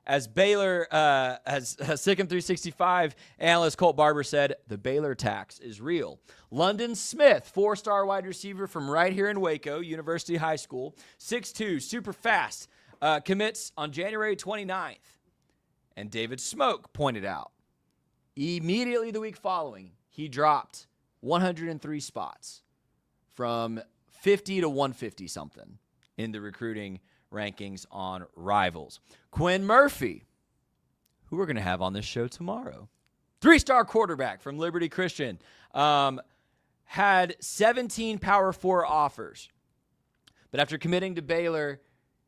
As Baylor, as Sick'em 365 analyst Colt Barber said, the Baylor tax is real. London Smith, 4-star wide receiver from right here in Waco, University High School, 6'2", super fast, commits on January 29th. And David Smoke pointed out, immediately the week following, he dropped 103 spots from 50 to 150 something in the recruiting rankings on Rivals. Quinn Murphy, who we're going to have on this show tomorrow, 3-star quarterback from Liberty Christian, had 17 Power 4 offers. But after committing to Baylor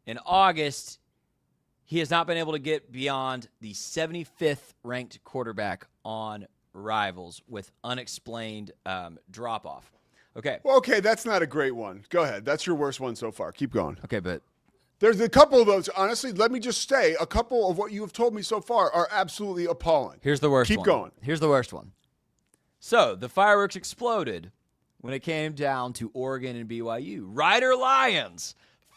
in August, he has not been able to get beyond the 75th ranked quarterback on Rivals with unexplained drop-off. Okay. Well, okay, that's not a great one. Go ahead. That's your worst one so far. Keep going. Okay, but there's a couple of those. Honestly, let me just say, a couple of what you have told me so far are absolutely appalling. Here's the worst one. Keep going. Here's the worst one. So, the fireworks exploded when it came down to Oregon and BYU. Ryder Lyons,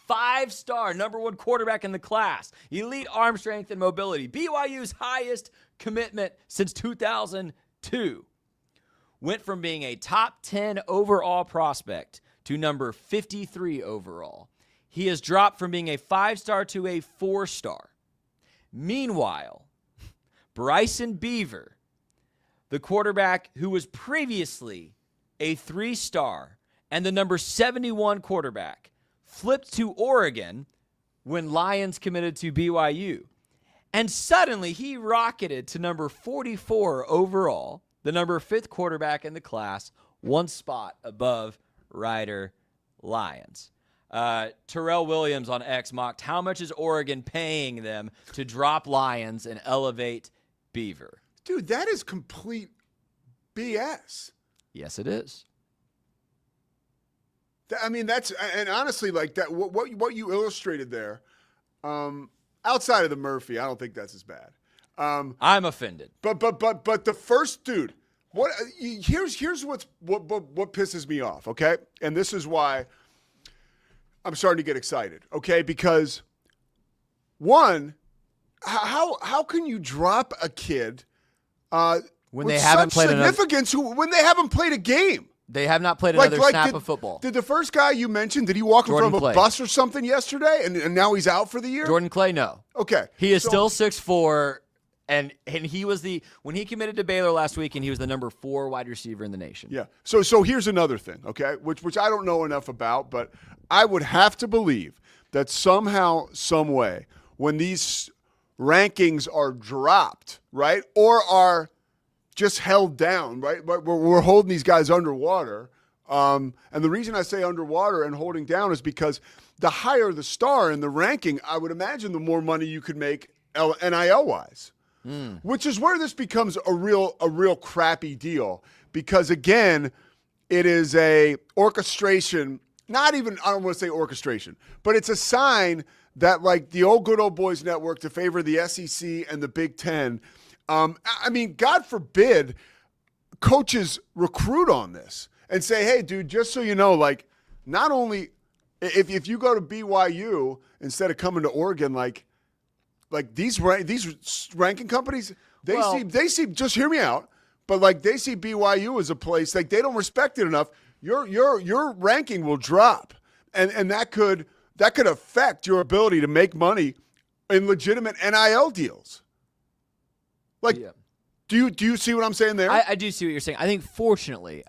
5-star, #1 quarterback in the class. Elite arm strength and mobility. BYU's highest commitment since 2002. Went from being a top 10 overall prospect to number 53 overall. He has dropped from being a 5-star to a 4-star. Meanwhile, Bryson Beaver, the quarterback who was previously a 3-star and the number 71 quarterback, flipped to Oregon when Lions committed to BYU. And suddenly he rocketed to number 44 overall, the number 5th quarterback in the class, 1 spot above Ryder Lyons. Terrell Williams on X mocked, how much is Oregon paying them to drop Lyons and elevate Beaver? Dude, that is complete BS. Yes, it is. I mean, that's, and honestly, like that, what you illustrated there, outside of the Murphy, I don't think that's as bad. I'm offended. But the first dude, here's what pisses me off, okay? And this is why I'm starting to get excited, okay? Because one, how can you drop a kid when they haven't played significance when they haven't played a game? They have not played another snap of football. Did the first guy you mentioned, did he walk in front of a bus or something yesterday, and now he's out for the year? Jordan Clay, no. Okay. He is still 6'4", and he was when he committed to Baylor last week, and he was the number 4 wide receiver in the nation. Yeah. So here's another thing, okay, which I don't know enough about, but I would have to believe that somehow, some way, when these rankings are dropped, right, or are just held down, right? We're holding these guys underwater. And the reason I say underwater and holding down is because the higher the star in the ranking, I would imagine the more money you could make NIL-wise, which is where this becomes a real crappy deal. Because, again, it is a orchestration, not even, I don't want to say orchestration, but it's a sign that, like, the old good old boys network to favor the SEC and the Big Ten, I mean, God forbid coaches recruit on this and say, hey, dude, just so you know, like, not only if you go to BYU instead of coming to Oregon, like these ranking companies, they see just hear me out, but like they see BYU as a place, like they don't respect it enough. Your ranking will drop, and that could affect your ability to make money in legitimate NIL deals. Like, yeah. Do you see what I'm saying there? I do see what you're saying. I think fortunately,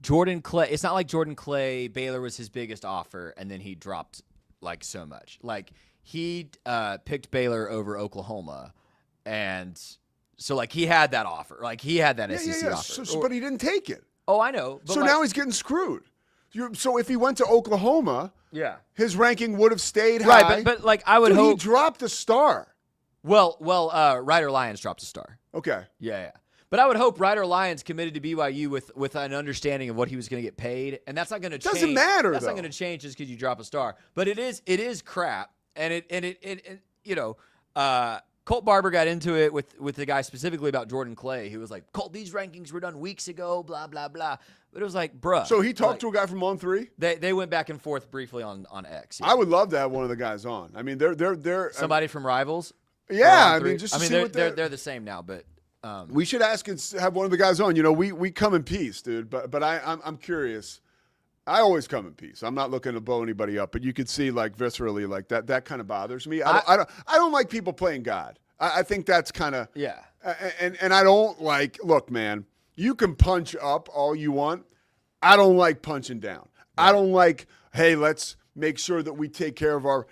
Jordan Clay, it's not like Jordan Clay, Baylor was his biggest offer, and then he dropped like so much. Like he picked Baylor over Oklahoma and So like he had that offer. Like he had that SEC offer. But he didn't take it. Oh, I know. But So now he's getting screwed. So if he went to Oklahoma, his ranking would have stayed high. Right, but like I would hope he dropped a star. Well, Ryder Lyons dropped a star. Okay. Yeah. But I would hope Ryder Lyons committed to BYU with an understanding of what he was going to get paid, and that's not going to change. Doesn't matter. That's not going to change just because you drop a star. But it is crap, and it Colt Barber got into it with the guy specifically about Jordan Clay. He was like, Colt, these rankings were done weeks ago, blah blah blah. But it was like, bruh. So he talked to a guy from On3. They went back and forth briefly on X. I would love to have one of the guys on. I mean, they're somebody from Rivals. Yeah, I mean, just to see they're what they're the same now, but. We should ask and have one of the guys on. You know, we come in peace, dude. But I'm curious. I always come in peace. I'm not looking to blow anybody up, but you could see like viscerally like that kind of bothers me. I don't like people playing God. I think that's kind of And I don't like. Look, man, you can punch up all you want. I don't like punching down. I don't like. Hey, let's make sure that we take care of our,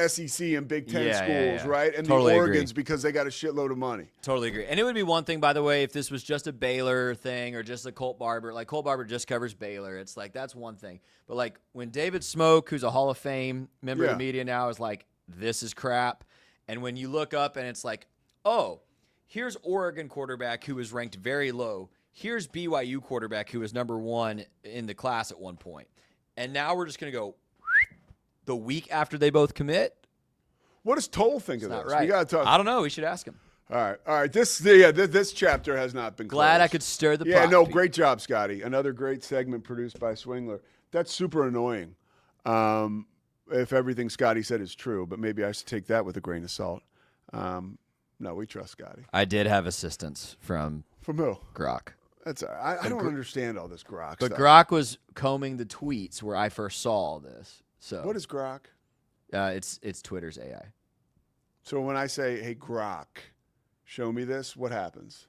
SEC and Big Ten schools, right? And totally the Oregons because they got a shitload of money. Totally agree. And it would be one thing, by the way, if this was just a Baylor thing or just a Colt Barber. Like, Colt Barber just covers Baylor. It's like, that's one thing. But, like, when David Smoke, who's a Hall of Fame member of the media now, is like, this is crap. And when you look up and it's like, oh, here's Oregon quarterback who was ranked very low. Here's BYU quarterback who was number 1 in the class at one point. And now we're just going to go the week after they both commit. What does Toll think of this? Right. We got to talk. I don't know. We should ask him. All right. This chapter has not been glad closed. I could stir the pot. Yeah, no, great job, Scotty. Another great segment produced by Swingler. That's super annoying. If everything Scotty said is true, but maybe I should take that with a grain of salt. No, we trust Scotty. I did have assistance from who? Grok. That's I don't understand all this Grok but stuff. Grok was combing the tweets where I first saw all this. So what is Grok? It's Twitter's AI. So when I say, hey, Grok, show me this, what happens?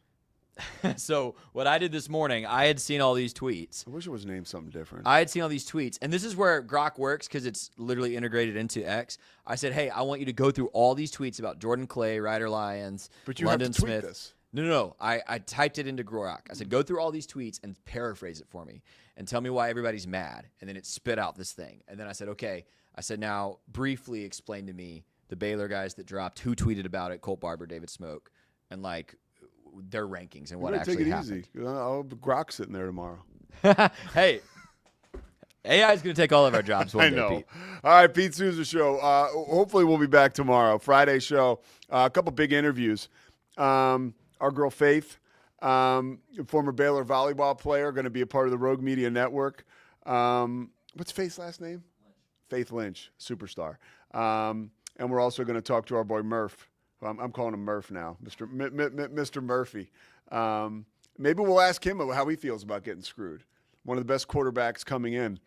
So what I did this morning, I had seen all these tweets. I wish it was named something different. I had seen all these tweets. And this is where Grok works because it's literally integrated into X. I said, hey, I want you to go through all these tweets about Jordan Clay, Ryder Lyons, but you London have to tweet Smith. This. No. I typed it into Grok. I said, go through all these tweets and paraphrase it for me and tell me why everybody's mad. And then it spit out this thing. And then I said, okay. I said, now briefly explain to me the Baylor guys that dropped, who tweeted about it, Colt Barber, David Smoke, and like their rankings and what actually take it happened. Easy. I'll have Grok sitting there tomorrow. Hey, AI is going to take all of our jobs one day, Pete. All right, Pete Sousa Show. Hopefully we'll be back tomorrow. Friday show. A couple big interviews. Our girl Faith, former Baylor volleyball player, going to be a part of the Rogue Media Network. What's Faith's last name? Faith Lynch, superstar. And we're also going to talk to our boy Murph. I'm calling him Murph now, Mr. Murphy. Maybe we'll ask him how he feels about getting screwed. One of the best quarterbacks coming in.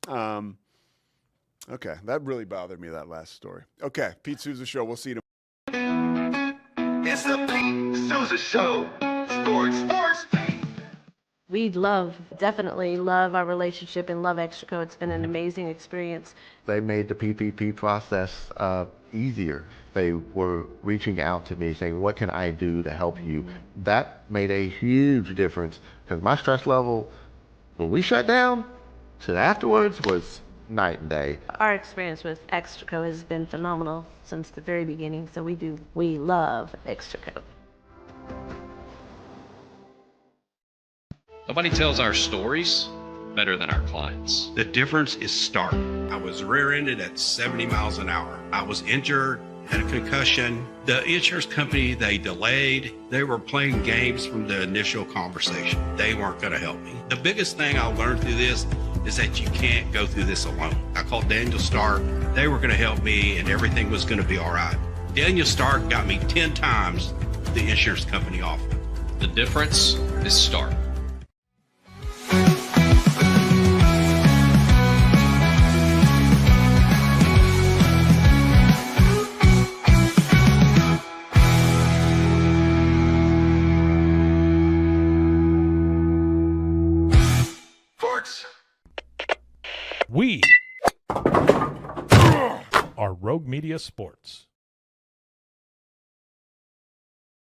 Okay, that really bothered me, that last story. Okay, Pete Sousa Show. We'll see you tomorrow. It's the Pete Sousa Show. Sports. We definitely love our relationship and love Extraco. It's been an amazing experience. They made the PPP process easier. They were reaching out to me saying, what can I do to help you? That made a huge difference because my stress level, when we shut down, to afterwards was night and day. Our experience with Extraco has been phenomenal since the very beginning, so we love Extraco. Nobody tells our stories better than our clients. The difference is stark. I was rear-ended at 70 miles an hour. I was injured, had a concussion. The insurance company, they delayed. They were playing games from the initial conversation. They weren't going to help me. The biggest thing I learned through this is that you can't go through this alone. I called Daniel Stark. They were going to help me and everything was going to be all right. Daniel Stark got me 10 times the insurance company offered. The difference is stark. We are Rogue Media Sports.